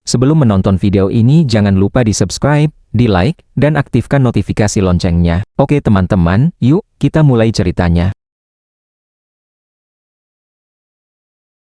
Sebelum menonton video ini jangan lupa di-subscribe, di-like, dan aktifkan notifikasi loncengnya. Oke teman-teman, yuk kita mulai ceritanya.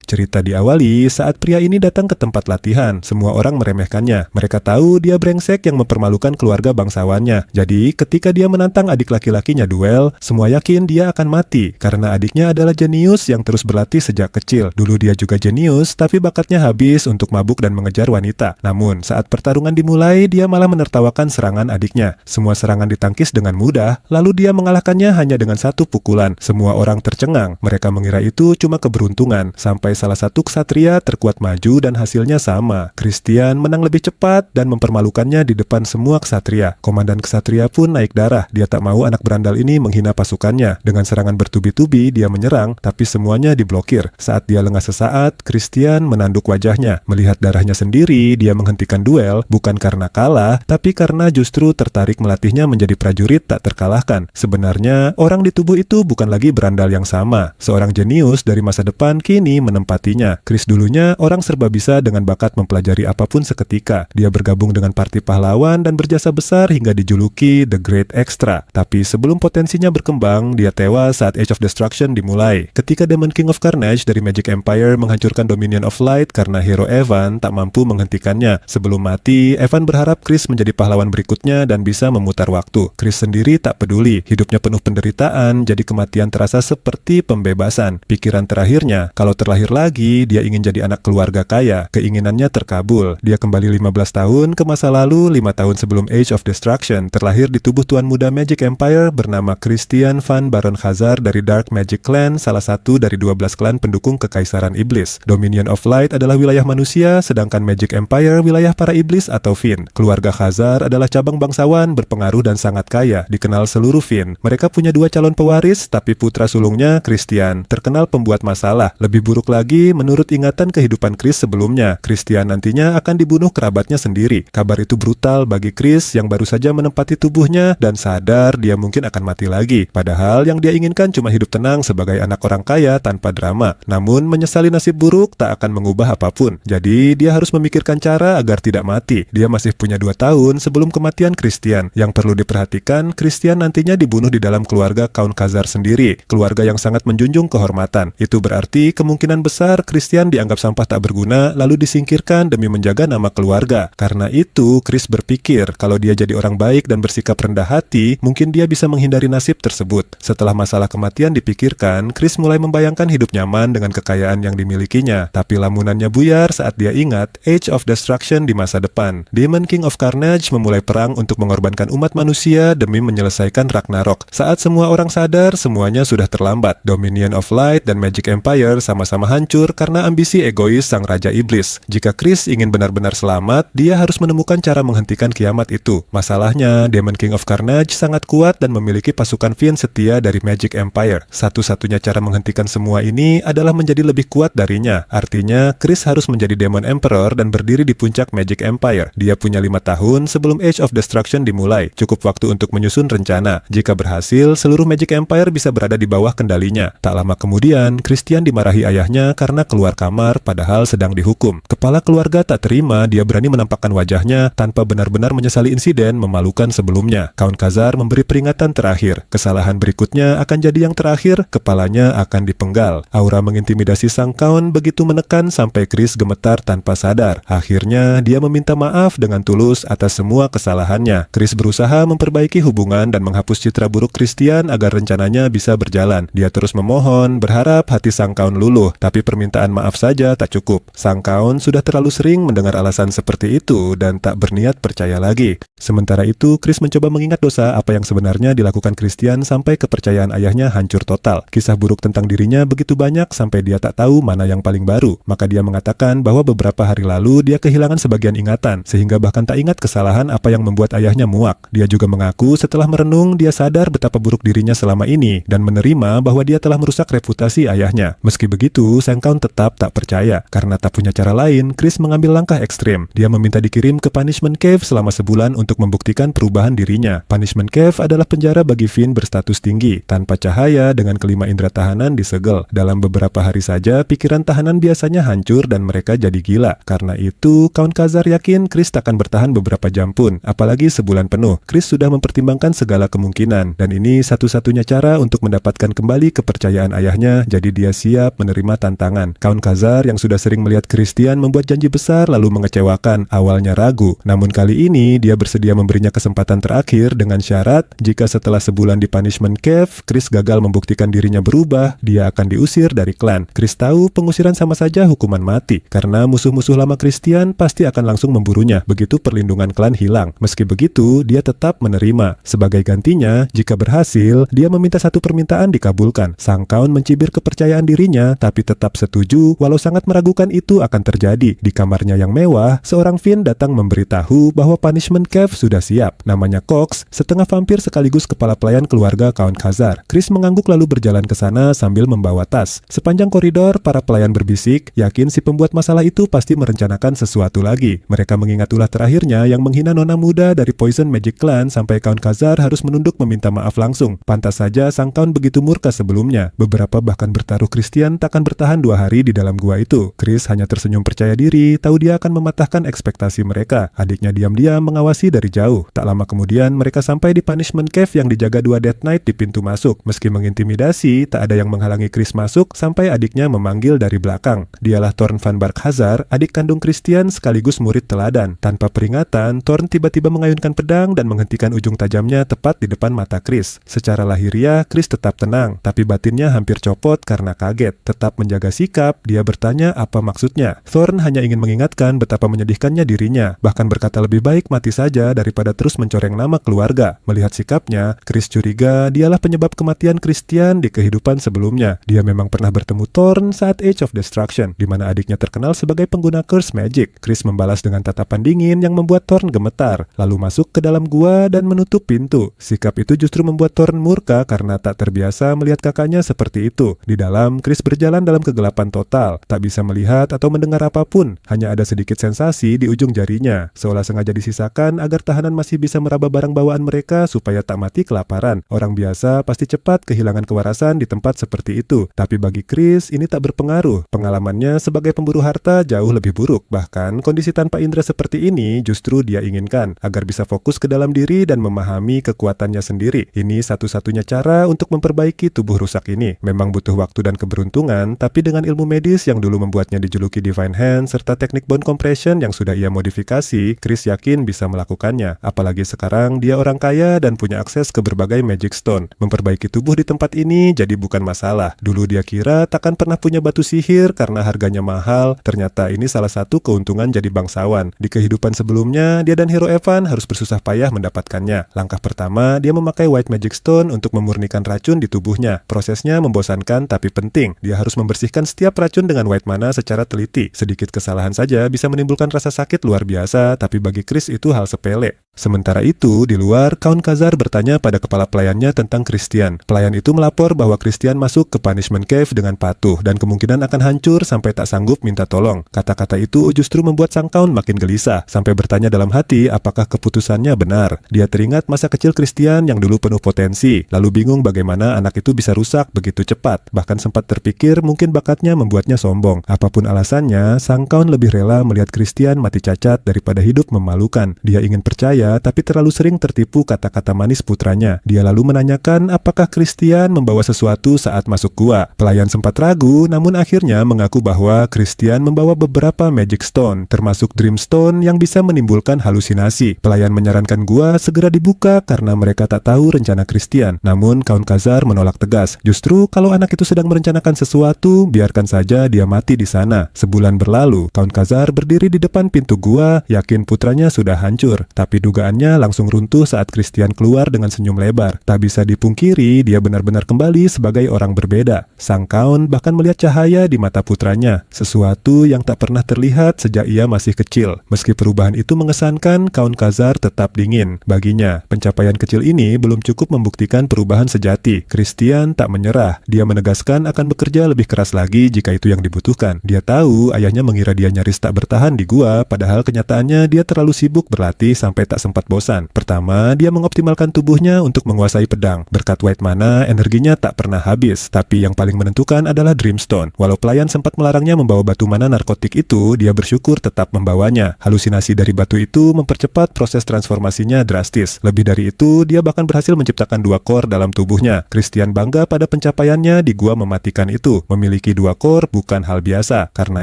Cerita diawali saat pria ini datang ke tempat latihan. Semua orang meremehkannya. Mereka tahu dia brengsek yang mempermalukan keluarga bangsawannya. Jadi, ketika dia menantang adik laki-lakinya duel, semua yakin dia akan mati. Karena adiknya adalah jenius yang terus berlatih sejak kecil. Dulu dia juga jenius, tapi bakatnya habis untuk mabuk dan mengejar wanita. Namun, saat pertarungan dimulai, dia malah menertawakan serangan adiknya. Semua serangan ditangkis dengan mudah, lalu dia mengalahkannya hanya dengan satu pukulan. Semua orang tercengang. Mereka mengira itu cuma keberuntungan. Sampai salah satu ksatria terkuat maju dan hasilnya sama. Christian menang lebih cepat dan mempermalukannya di depan semua ksatria. Komandan ksatria pun naik darah. Dia tak mau anak berandal ini menghina pasukannya. Dengan serangan bertubi-tubi, dia menyerang, tapi semuanya diblokir. Saat dia lengah sesaat, Christian menanduk wajahnya. Melihat darahnya sendiri, dia menghentikan duel, bukan karena kalah, tapi karena justru tertarik melatihnya menjadi prajurit tak terkalahkan. Sebenarnya, orang di tubuh itu bukan lagi berandal yang sama. Seorang jenius dari masa depan kini menempatinya. Chris dulunya orang serba bisa dengan bakat mempelajari apapun seketika. Dia bergabung dengan parti pahlawan dan berjasa besar hingga dijuluki The Great Extra. Tapi sebelum potensinya berkembang, dia tewas saat Age of Destruction dimulai. Ketika Demon King of Carnage dari Magic Empire menghancurkan Dominion of Light karena hero Evan tak mampu menghentikannya. Sebelum mati, Evan berharap Chris menjadi pahlawan berikutnya dan bisa memutar waktu. Chris sendiri tak peduli. Hidupnya penuh penderitaan, jadi kematian terasa seperti pembebasan. Pikiran terakhirnya, kalau terlahir lagi, dia ingin jadi anak keluarga kaya. Keinginannya terkabul. Dia kembali 15 tahun ke masa lalu, 5 tahun sebelum Age of Destruction. Terlahir di tubuh tuan muda Magic Empire bernama Christian Van Baron Khazar dari Dark Magic Clan, salah satu dari 12 klan pendukung Kekaisaran Iblis. Dominion of Light adalah wilayah manusia, sedangkan Magic Empire wilayah para iblis atau Fin. Keluarga Khazar adalah cabang bangsawan berpengaruh dan sangat kaya, dikenal seluruh Fin. Mereka punya 2 calon pewaris, tapi putra sulungnya, Christian, terkenal pembuat masalah. Lebih buruk lagi, menurut ingatan kehidupan Chris sebelumnya, Christian nantinya akan dibunuh kerabatnya sendiri. Kabar itu brutal bagi Chris yang baru saja menempati tubuhnya dan sadar dia mungkin akan mati lagi. Padahal yang dia inginkan cuma hidup tenang sebagai anak orang kaya tanpa drama. Namun menyesali nasib buruk tak akan mengubah apapun. Jadi dia harus memikirkan cara agar tidak mati. Dia masih punya 2 tahun sebelum kematian Christian. Yang perlu diperhatikan, Christian nantinya dibunuh di dalam keluarga Count Khazar sendiri. Keluarga yang sangat menjunjung kehormatan. Itu berarti kemungkinan besar Christian dianggap sampah tak berguna lalu disingkirkan demi menjaga nama keluarga. Karena itu, Chris berpikir kalau dia jadi orang baik dan bersikap rendah hati, mungkin dia bisa menghindari nasib tersebut. Setelah masalah kematian dipikirkan, Chris mulai membayangkan hidup nyaman dengan kekayaan yang dimilikinya. Tapi lamunannya buyar saat dia ingat Age of Destruction di masa depan. Demon King of Carnage memulai perang untuk mengorbankan umat manusia demi menyelesaikan Ragnarok. Saat semua orang sadar, semuanya sudah terlambat. Dominion of Light dan Magic Empire sama-sama hancur karena ambisi egois sang Raja Iblis. Jika Chris ingin benar-benar selamat, dia harus menemukan cara menghentikan kiamat itu. Masalahnya, Demon King of Carnage sangat kuat dan memiliki pasukan Fin setia dari Magic Empire. Satu-satunya cara menghentikan semua ini adalah menjadi lebih kuat darinya. Artinya, Chris harus menjadi Demon Emperor dan berdiri di puncak Magic Empire. Dia punya 5 tahun sebelum Age of Destruction dimulai. Cukup waktu untuk menyusun rencana. Jika berhasil, seluruh Magic Empire bisa berada di bawah kendalinya. Tak lama kemudian, Christian dimarahi ayahnya karena keluar kamar padahal sedang dihukum. Kepala keluarga tak terima dia berani menampakkan wajahnya tanpa benar-benar menyesali insiden memalukan sebelumnya. Count Khazar memberi peringatan terakhir. Kesalahan berikutnya akan jadi yang terakhir, kepalanya akan dipenggal. Aura mengintimidasi sang Count begitu menekan sampai Chris gemetar tanpa sadar. Akhirnya dia meminta maaf dengan tulus atas semua kesalahannya. Chris berusaha memperbaiki hubungan dan menghapus citra buruk Christian agar rencananya bisa berjalan. Dia terus memohon, berharap hati sang Count luluh, tapi permintaan maaf saja tak cukup. Sang Count sudah terlalu sering mendengar alasan seperti itu dan tak berniat percaya lagi. Sementara itu, Chris mencoba mengingat dosa apa yang sebenarnya dilakukan Christian sampai kepercayaan ayahnya hancur total. Kisah buruk tentang dirinya begitu banyak sampai dia tak tahu mana yang paling baru. Maka dia mengatakan bahwa beberapa hari lalu dia kehilangan sebagian ingatan, sehingga bahkan tak ingat kesalahan apa yang membuat ayahnya muak. Dia juga mengaku setelah merenung dia sadar betapa buruk dirinya selama ini dan menerima bahwa dia telah merusak reputasi ayahnya. Meski begitu, Sang Count tetap tak percaya. Karena tak punya cara lain, Chris mengambil langkah ekstrim. Dia meminta dikirim ke Punishment Cave selama sebulan untuk membuktikan perubahan dirinya. Punishment Cave adalah penjara bagi Finn berstatus tinggi, tanpa cahaya dengan kelima indera tahanan disegel. Dalam beberapa hari saja, pikiran tahanan biasanya hancur dan mereka jadi gila. Karena itu, Count Khazar yakin Chris takkan bertahan beberapa jam pun, apalagi sebulan penuh. Chris sudah mempertimbangkan segala kemungkinan, dan ini satu-satunya cara untuk mendapatkan kembali kepercayaan ayahnya, jadi dia siap menerima tantangan. Count Khazar yang sudah sering melihat Christian membuat janji besar lalu mengecewakan, awalnya ragu. Namun kali ini, dia bersedia memberinya kesempatan terakhir dengan syarat, jika setelah sebulan di Punishment Cave, Chris gagal membuktikan dirinya berubah, dia akan diusir dari klan. Chris tahu pengusiran sama saja hukuman mati, karena musuh-musuh lama Christian pasti akan langsung memburunya, begitu perlindungan klan hilang. Meski begitu, dia tetap menerima. Sebagai gantinya, jika berhasil, dia meminta satu permintaan dikabulkan. Sang Count mencibir kepercayaan dirinya, tapi tetap setuju, walau sangat meragukan itu akan terjadi. Di kamarnya yang mewah, seorang Finn datang memberitahu bahwa Punishment Cave sudah siap. Namanya Cox, setengah vampir sekaligus kepala pelayan keluarga Count Khazar. Chris mengangguk lalu berjalan ke sana sambil membawa tas. Sepanjang koridor, para pelayan berbisik, yakin si pembuat masalah itu pasti merencanakan sesuatu lagi. Mereka mengingat ulah terakhirnya yang menghina nona muda dari Poison Magic Clan sampai Count Khazar harus menunduk meminta maaf langsung. Pantas saja Sang Count begitu murka sebelumnya. Beberapa bahkan bertaruh Christian takkan bertahan 2 hari di dalam gua itu. Chris hanya tersenyum percaya diri, tahu dia akan mematahkan ekspektasi mereka. Adiknya diam-diam mengawasi dari jauh. Tak lama kemudian mereka sampai di Punishment Cave yang dijaga 2 Death Knight di pintu masuk. Meski mengintimidasi, tak ada yang menghalangi Chris masuk sampai adiknya memanggil dari belakang. Dialah Thorn Van Bark Khazar, adik kandung Christian sekaligus murid teladan. Tanpa peringatan, Thorn tiba-tiba mengayunkan pedang dan menghentikan ujung tajamnya tepat di depan mata Chris. Secara lahiriah, Chris tetap tenang, tapi batinnya hampir copot karena kaget. Tetap menjaga sikap, dia bertanya apa maksudnya. Thorn hanya ingin mengingatkan betapa menyedihkannya dirinya, bahkan berkata lebih baik mati saja daripada terus mencoreng nama keluarga. Melihat sikapnya, Chris curiga dialah penyebab kematian Christian di kehidupan sebelumnya. Dia memang pernah bertemu Thorn saat Age of Destruction, di mana adiknya terkenal sebagai pengguna curse magic. Chris membalas dengan tatapan dingin yang membuat Thorn gemetar, lalu masuk ke dalam gua dan menutup pintu. Sikap itu justru membuat Thorn murka karena tak terbiasa melihat kakaknya seperti itu. Di dalam, Chris berjalan dalam kegelapan total, tak bisa melihat atau mendengar apapun, hanya ada sedikit sensasi di ujung jarinya, seolah sengaja disisakan agar tahanan masih bisa meraba barang bawaan mereka supaya tak mati kelaparan. Orang biasa pasti cepat kehilangan kewarasan di tempat seperti itu, tapi bagi Chris ini tak berpengaruh. Pengalamannya sebagai pemburu harta jauh lebih buruk, bahkan kondisi tanpa indera seperti ini justru dia inginkan, agar bisa fokus ke dalam diri dan memahami kekuatannya sendiri. Ini satu-satunya cara untuk memperbaiki tubuh rusak ini. Memang butuh waktu dan keberuntungan, tapi dengan ilmu medis yang dulu membuatnya dijuluki Divine Hand serta teknik bone compression yang sudah ia modifikasi, Chris yakin bisa melakukannya. Apalagi sekarang dia orang kaya dan punya akses ke berbagai magic stone. Memperbaiki tubuh di tempat ini jadi bukan masalah. Dulu dia kira takkan pernah punya batu sihir karena harganya mahal. Ternyata ini salah satu keuntungan jadi bangsawan. Di kehidupan sebelumnya, dia dan Hero Evan harus bersusah payah mendapatkannya. Langkah pertama, dia memakai White Magic Stone untuk memurnikan racun di tubuhnya. Prosesnya membosankan tapi penting. Dia harus membersihkan setiap racun dengan White Mana secara teliti. Sedikit kesalahan saja bisa menimbulkan rasa sakit luar biasa, tapi bagi Chris itu hal sepele. Sementara itu, di luar, Count Khazar bertanya pada kepala pelayannya tentang Christian. Pelayan itu melapor bahwa Christian masuk ke Punishment Cave dengan patuh dan kemungkinan akan hancur sampai tak sanggup minta tolong. Kata-kata itu justru membuat sang Count makin gelisah, sampai bertanya dalam hati apakah keputusannya benar. Dia teringat masa kecil Christian yang dulu penuh potensi, lalu bingung bagaimana anak itu bisa rusak begitu cepat. Bahkan sempat terpikir mungkin bakatnya membuatnya sombong. Apapun alasannya, sang Count lebih rela melihat Christian mati cacat daripada hidup memalukan. Dia ingin percaya, tapi terlalu sering tertipu kata-kata manis putranya. Dia lalu menanyakan apakah Christian membawa sesuatu saat masuk gua. Pelayan sempat ragu, namun akhirnya mengaku bahwa Christian membawa beberapa Magic Stone, termasuk Dream Stone yang bisa menimbulkan halusinasi. Pelayan menyarankan gua segera dibuka karena mereka tak tahu rencana Christian. Namun Count Khazar menolak tegas. Justru kalau anak itu sedang merencanakan sesuatu, biarkan saja dia mati di sana. Sebulan berlalu, Count Khazar berdiri di depan pintu gua, yakin putranya sudah hancur. Tapi Dugaannya langsung runtuh saat Christian keluar dengan senyum lebar. Tak bisa dipungkiri, dia benar-benar kembali sebagai orang berbeda. Sang Count bahkan melihat cahaya di mata putranya, sesuatu yang tak pernah terlihat sejak ia masih kecil. Meski perubahan itu mengesankan, Count Khazar tetap dingin. Baginya, pencapaian kecil ini belum cukup membuktikan perubahan sejati. Christian tak menyerah. Dia menegaskan akan bekerja lebih keras lagi jika itu yang dibutuhkan. Dia tahu ayahnya mengira dia nyaris tak bertahan di gua, padahal kenyataannya dia terlalu sibuk berlatih sampai tak sempat bosan. Pertama, dia mengoptimalkan tubuhnya untuk menguasai pedang. Berkat White Mana, energinya tak pernah habis. Tapi yang paling menentukan adalah Dreamstone. Walau pelayan sempat melarangnya membawa batu mana narkotik itu, dia bersyukur tetap membawanya. Halusinasi dari batu itu mempercepat proses transformasinya drastis. Lebih dari itu, dia bahkan berhasil menciptakan 2 core dalam tubuhnya. Christian bangga pada pencapaiannya di gua mematikan itu. Memiliki 2 core bukan hal biasa. Karena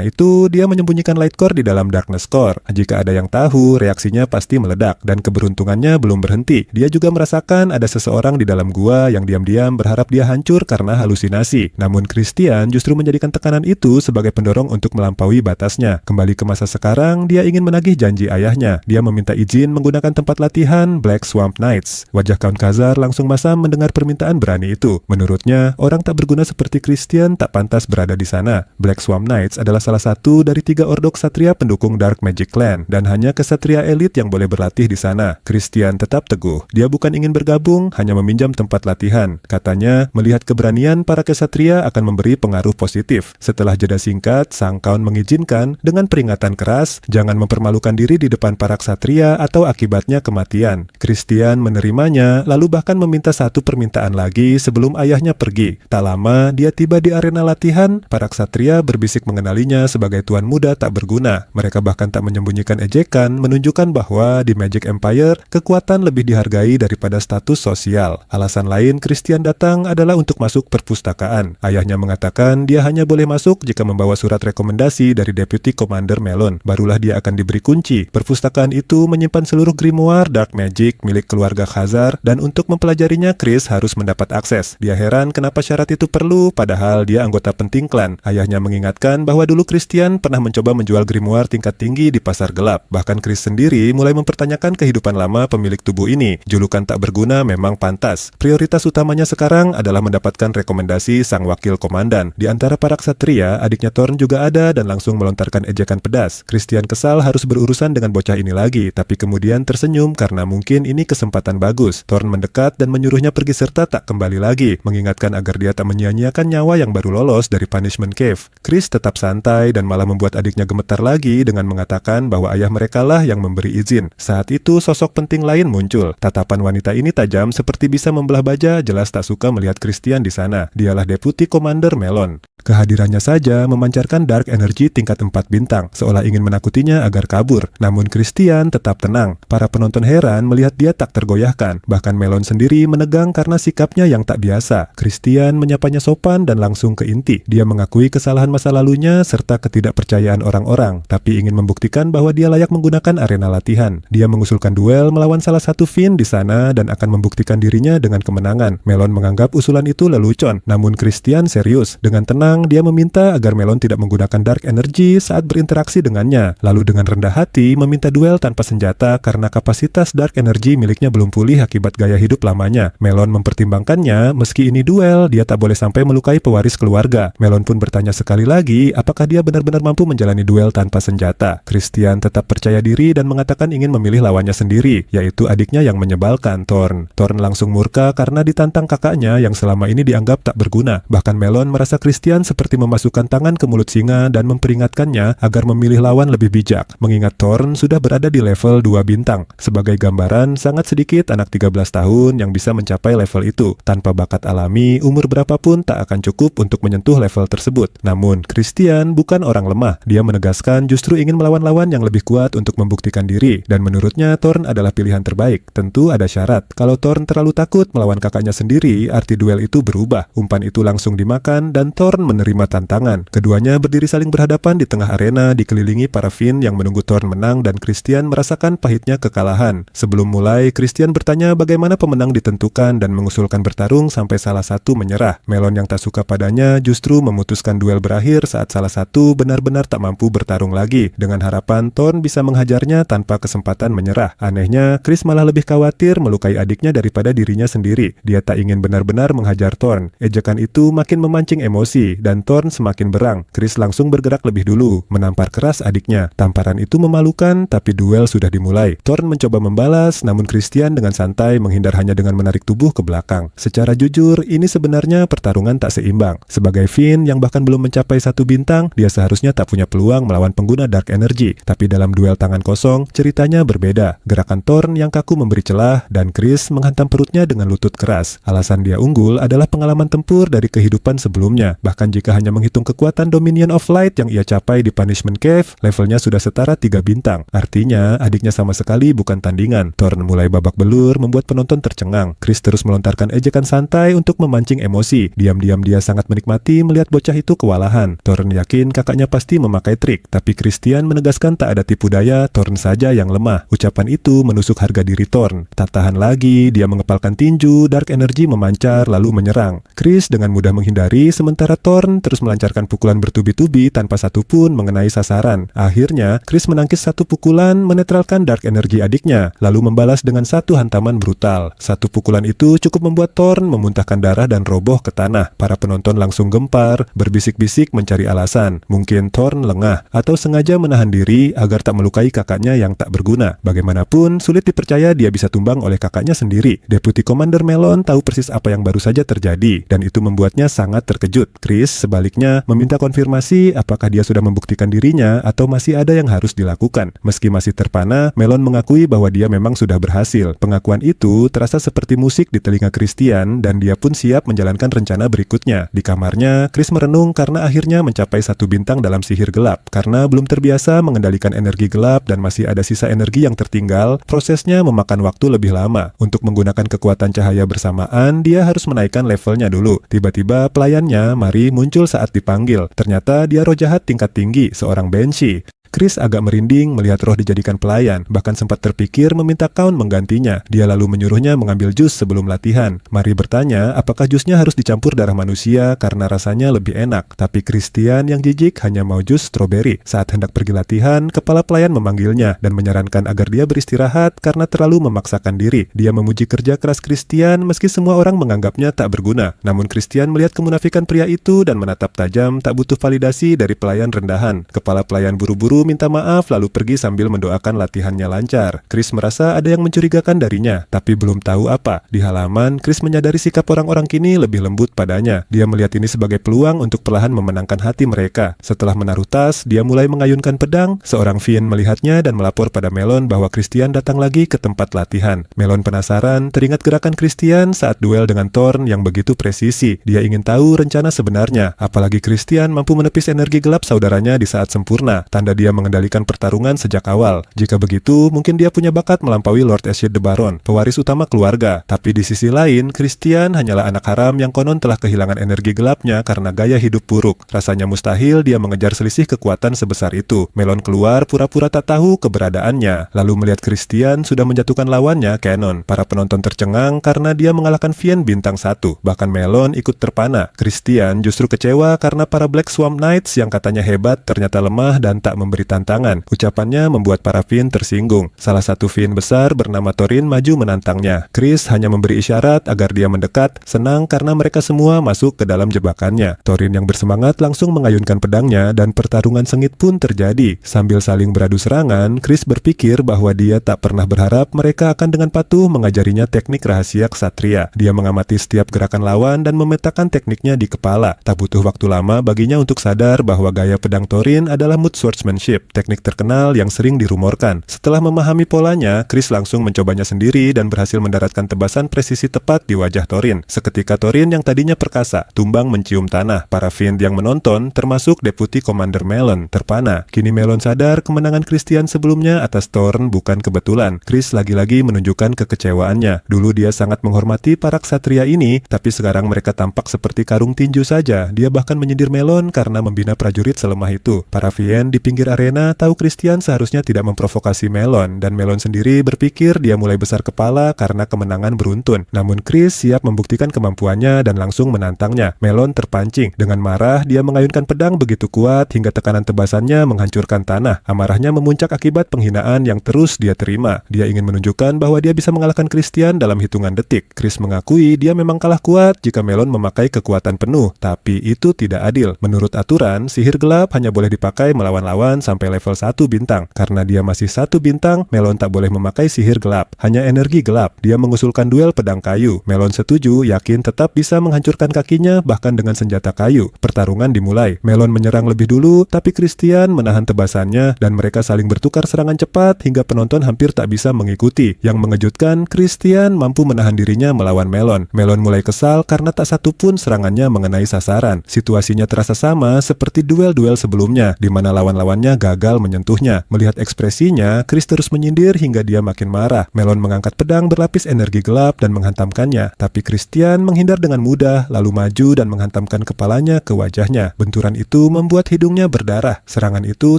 itu, dia menyembunyikan light core di dalam darkness core. Jika ada yang tahu, reaksinya pasti meledak, dan keberuntungannya belum berhenti. Dia juga merasakan ada seseorang di dalam gua yang diam-diam berharap dia hancur karena halusinasi. Namun Christian justru menjadikan tekanan itu sebagai pendorong untuk melampaui batasnya. Kembali ke masa sekarang, dia ingin menagih janji ayahnya. Dia meminta izin menggunakan tempat latihan Black Swamp Knights. Wajah Count Khazar langsung masam mendengar permintaan berani itu. Menurutnya, orang tak berguna seperti Christian tak pantas berada di sana. Black Swamp Knights adalah salah satu dari 3 ordo ksatria pendukung Dark Magic Clan, dan hanya ksatria elit yang boleh berlatih di sana. Christian tetap teguh. Dia bukan ingin bergabung, hanya meminjam tempat latihan. Katanya, melihat keberanian para ksatria akan memberi pengaruh positif. Setelah jeda singkat, sang Count mengizinkan dengan peringatan keras, jangan mempermalukan diri di depan para ksatria atau akibatnya kematian. Christian menerimanya, lalu bahkan meminta satu permintaan lagi sebelum ayahnya pergi. Tak lama, dia tiba di arena latihan. Para ksatria berbisik mengenalinya sebagai tuan muda tak berguna. Mereka bahkan tak menyembunyikan ejekan, menunjukkan bahwa di Magic Empire, kekuatan lebih dihargai daripada status sosial. Alasan lain Christian datang adalah untuk masuk perpustakaan. Ayahnya mengatakan dia hanya boleh masuk jika membawa surat rekomendasi dari Deputy Commander Melon. Barulah dia akan diberi kunci. Perpustakaan itu menyimpan seluruh grimoire Dark Magic milik keluarga Khazar, dan untuk mempelajarinya Chris harus mendapat akses. Dia heran kenapa syarat itu perlu, padahal dia anggota penting klan. Ayahnya mengingatkan bahwa dulu Christian pernah mencoba menjual grimoire tingkat tinggi di pasar gelap. Bahkan Chris sendiri mulai mempertanyakan kehidupan lama pemilik tubuh ini. Julukan tak berguna memang pantas. Prioritas utamanya sekarang adalah mendapatkan rekomendasi sang wakil komandan. Di antara para ksatria, adiknya Thorn juga ada dan langsung melontarkan ejekan pedas. Christian kesal harus berurusan dengan bocah ini lagi, tapi kemudian tersenyum karena mungkin ini kesempatan bagus. Thorn mendekat dan menyuruhnya pergi serta tak kembali lagi, mengingatkan agar dia tak menyia-nyiakan nyawa yang baru lolos dari Punishment Cave. Chris tetap santai dan malah membuat adiknya gemetar lagi dengan mengatakan bahwa ayah mereka lah yang memberi izin. Saat itu sosok penting lain muncul. Tatapan wanita ini tajam seperti bisa membelah baja, jelas tak suka melihat Christian di sana. Dialah Deputy Commander Melon. Kehadirannya saja memancarkan dark energy tingkat 4 bintang, seolah ingin menakutinya agar kabur. Namun Christian tetap tenang. Para penonton heran melihat dia tak tergoyahkan. Bahkan Melon sendiri menegang karena sikapnya yang tak biasa. Christian menyapanya sopan dan langsung ke inti. Dia mengakui kesalahan masa lalunya serta ketidakpercayaan orang-orang, tapi ingin membuktikan bahwa dia layak menggunakan arena latihan. Dia mengusulkan duel melawan salah satu Fiend di sana dan akan membuktikan dirinya dengan kemenangan. Melon menganggap usulan itu lelucon, namun Christian serius. Dengan tenang, dia meminta agar Melon tidak menggunakan dark energy saat berinteraksi dengannya. Lalu dengan rendah hati meminta duel tanpa senjata karena kapasitas dark energy miliknya belum pulih akibat gaya hidup lamanya. Melon mempertimbangkannya, meski ini duel, dia tak boleh sampai melukai pewaris keluarga. Melon pun bertanya sekali lagi, apakah dia benar-benar mampu menjalani duel tanpa senjata. Christian tetap percaya diri dan mengatakan ingin memilih lawannya sendiri, yaitu adiknya yang menyebalkan, Thorn. Thorn langsung murka karena ditantang kakaknya yang selama ini dianggap tak berguna. Bahkan Melon merasa Christian seperti memasukkan tangan ke mulut singa dan memperingatkannya agar memilih lawan lebih bijak, mengingat Thorn sudah berada di level 2 bintang. Sebagai gambaran, sangat sedikit anak 13 tahun yang bisa mencapai level itu. Tanpa bakat alami, umur berapapun tak akan cukup untuk menyentuh level tersebut. Namun, Christian bukan orang lemah. Dia menegaskan justru ingin melawan lawan yang lebih kuat untuk membuktikan diri, dan menurutnya Thorn adalah pilihan terbaik. Tentu ada syarat. Kalau Thorn terlalu takut melawan kakaknya sendiri, arti duel itu berubah. Umpan itu langsung dimakan dan Thorn menerima tantangan. Keduanya berdiri saling berhadapan di tengah arena dikelilingi para Fiend yang menunggu Thorn menang, dan Christian merasakan pahitnya kekalahan. Sebelum mulai, Christian bertanya bagaimana pemenang ditentukan dan mengusulkan bertarung sampai salah satu menyerah. Melon yang tak suka padanya justru memutuskan duel berakhir saat salah satu benar-benar tak mampu bertarung lagi, dengan harapan Thorn bisa menghajarnya tanpa kesempatan menyerah. marah. Anehnya, Chris malah lebih khawatir melukai adiknya daripada dirinya sendiri. Dia tak ingin benar-benar menghajar Thorn. Ejekan itu makin memancing emosi, dan Thorn semakin berang. Chris langsung bergerak lebih dulu, menampar keras adiknya. Tamparan itu memalukan, tapi duel sudah dimulai. Thorn mencoba membalas, namun Christian dengan santai menghindar hanya dengan menarik tubuh ke belakang. Secara jujur, ini sebenarnya pertarungan tak seimbang. Sebagai Finn yang bahkan belum mencapai 1 bintang, dia seharusnya tak punya peluang melawan pengguna Dark Energy. Tapi dalam duel tangan kosong, ceritanya berbeda. Gerakan Thorn yang kaku memberi celah, dan Chris menghantam perutnya dengan lutut keras. Alasan dia unggul adalah pengalaman tempur dari kehidupan sebelumnya. Bahkan jika hanya menghitung kekuatan Dominion of Light yang ia capai di Punishment Cave, levelnya sudah setara 3 bintang. Artinya, adiknya sama sekali bukan tandingan. Thorn mulai babak belur, membuat penonton tercengang. Chris terus melontarkan ejekan santai untuk memancing emosi. Diam-diam dia sangat menikmati melihat bocah itu kewalahan. Thorn yakin kakaknya pasti memakai trik, tapi Christian menegaskan tak ada tipu daya, Thorn saja yang lemah. Ucapan itu menusuk harga diri Thorn. Tak tahan lagi, dia mengepalkan tinju, Dark Energy memancar lalu menyerang. Chris dengan mudah menghindari, sementara Thorn terus melancarkan pukulan bertubi-tubi tanpa satu pun mengenai sasaran. Akhirnya, Chris menangkis satu pukulan menetralkan Dark Energy adiknya, lalu membalas dengan satu hantaman brutal. Satu pukulan itu cukup membuat Thorn memuntahkan darah dan roboh ke tanah. Para penonton langsung gempar, berbisik-bisik mencari alasan. Mungkin Thorn lengah, atau sengaja menahan diri agar tak melukai kakaknya yang tak berguna. Bagaimanapun, sulit dipercaya dia bisa tumbang oleh kakaknya sendiri. Deputy Commander Melon tahu persis apa yang baru saja terjadi, dan itu membuatnya sangat terkejut. Chris, sebaliknya, meminta konfirmasi apakah dia sudah membuktikan dirinya atau masih ada yang harus dilakukan. Meski masih terpana, Melon mengakui bahwa dia memang sudah berhasil. Pengakuan itu terasa seperti musik di telinga Christian, dan dia pun siap menjalankan rencana berikutnya. Di kamarnya, Chris merenung karena akhirnya mencapai 1 bintang dalam sihir gelap. Karena belum terbiasa mengendalikan energi gelap dan masih ada sisa energi yang tertinggal, prosesnya memakan waktu lebih lama. Untuk menggunakan kekuatan cahaya bersamaan, dia harus menaikkan levelnya dulu. Tiba-tiba pelayannya, Mari, muncul saat dipanggil. Ternyata dia roh jahat tingkat tinggi, seorang Banshee. Chris agak merinding melihat roh dijadikan pelayan, bahkan sempat terpikir meminta Count menggantinya. Dia lalu menyuruhnya mengambil jus sebelum latihan. Mari bertanya apakah jusnya harus dicampur darah manusia karena rasanya lebih enak. Tapi Christian yang jijik hanya mau jus stroberi. Saat hendak pergi latihan, kepala pelayan memanggilnya dan menyarankan agar dia beristirahat karena terlalu memaksakan diri. Dia memuji kerja keras Christian meski semua orang menganggapnya tak berguna. Namun Christian melihat kemunafikan pria itu dan menatap tajam, tak butuh validasi dari pelayan rendahan. Kepala pelayan buru-buru minta maaf lalu pergi sambil mendoakan latihannya lancar. Chris merasa ada yang mencurigakan darinya, tapi belum tahu apa. Di halaman, Chris menyadari sikap orang-orang kini lebih lembut padanya. Dia melihat ini sebagai peluang untuk perlahan memenangkan hati mereka. Setelah menaruh tas, dia mulai mengayunkan pedang. Seorang Finn melihatnya dan melapor pada Melon bahwa Christian datang lagi ke tempat latihan. Melon penasaran, teringat gerakan Christian saat duel dengan Thorn yang begitu presisi. Dia ingin tahu rencana sebenarnya, apalagi Christian mampu menepis energi gelap saudaranya di saat sempurna, tanda dia mengendalikan pertarungan sejak awal. Jika begitu, mungkin dia punya bakat melampaui Lord Ashid the Baron, pewaris utama keluarga. Tapi di sisi lain, Christian hanyalah anak haram yang konon telah kehilangan energi gelapnya karena gaya hidup buruk. Rasanya mustahil dia mengejar selisih kekuatan sebesar itu. Melon keluar pura-pura tak tahu keberadaannya. Lalu melihat Christian sudah menjatuhkan lawannya, Cannon. Para penonton tercengang karena dia mengalahkan Fien bintang 1. Bahkan Melon ikut terpana. Christian justru kecewa karena para Black Swamp Knights yang katanya hebat ternyata lemah dan tak memberi tantangan. Ucapannya membuat para Finn tersinggung. Salah satu Finn besar bernama Thorin maju menantangnya. Chris hanya memberi isyarat agar dia mendekat, senang karena mereka semua masuk ke dalam jebakannya. Thorin yang bersemangat langsung mengayunkan pedangnya dan pertarungan sengit pun terjadi. Sambil saling beradu serangan, Chris berpikir bahwa dia tak pernah berharap mereka akan dengan patuh mengajarinya teknik rahasia ksatria. Dia mengamati setiap gerakan lawan dan memetakan tekniknya di kepala. Tak butuh waktu lama baginya untuk sadar bahwa gaya pedang Thorin adalah Mood Swordsmanship, teknik terkenal yang sering dirumorkan. Setelah memahami polanya, Chris langsung mencobanya sendiri dan berhasil mendaratkan tebasan presisi tepat di wajah Thorin. Seketika Thorin yang tadinya perkasa, tumbang mencium tanah. Para Finn yang menonton, termasuk Deputy Commander Melon, terpana. Kini Melon sadar kemenangan Christian sebelumnya atas Thorn bukan kebetulan. Chris lagi-lagi menunjukkan kekecewaannya. Dulu dia sangat menghormati para ksatria ini, tapi sekarang mereka tampak seperti karung tinju saja. Dia bahkan menyindir Melon karena membina prajurit selemah itu. Para Finn di pinggir area arena tahu Christian seharusnya tidak memprovokasi Melon, dan Melon sendiri berpikir dia mulai besar kepala karena kemenangan beruntun. Namun Chris siap membuktikan kemampuannya dan langsung menantangnya. Melon terpancing. Dengan marah, dia mengayunkan pedang begitu kuat hingga tekanan tebasannya menghancurkan tanah. Amarahnya memuncak akibat penghinaan yang terus dia terima. Dia ingin menunjukkan bahwa dia bisa mengalahkan Christian dalam hitungan detik. Chris mengakui dia memang kalah kuat jika Melon memakai kekuatan penuh, tapi itu tidak adil. Menurut aturan, sihir gelap hanya boleh dipakai melawan lawan sampai level 1 bintang. Karena dia masih 1 bintang, Melon tak boleh memakai sihir gelap, hanya energi gelap. Dia mengusulkan duel pedang kayu. Melon setuju, yakin tetap bisa menghancurkan kakinya bahkan dengan senjata kayu. Pertarungan dimulai. Melon menyerang lebih dulu, tapi Christian menahan tebasannya dan mereka saling bertukar serangan cepat hingga penonton hampir tak bisa mengikuti. Yang mengejutkan, Christian mampu menahan dirinya melawan Melon. Melon mulai kesal karena tak satu pun serangannya mengenai sasaran. Situasinya terasa sama seperti duel-duel sebelumnya, di mana lawan-lawannya gagal menyentuhnya. Melihat ekspresinya, Chris terus menyindir hingga dia makin marah. Melon mengangkat pedang berlapis energi gelap dan menghantamkannya, tapi Christian menghindar dengan mudah, lalu maju dan menghantamkan kepalanya ke wajahnya. Benturan itu membuat hidungnya berdarah. Serangan itu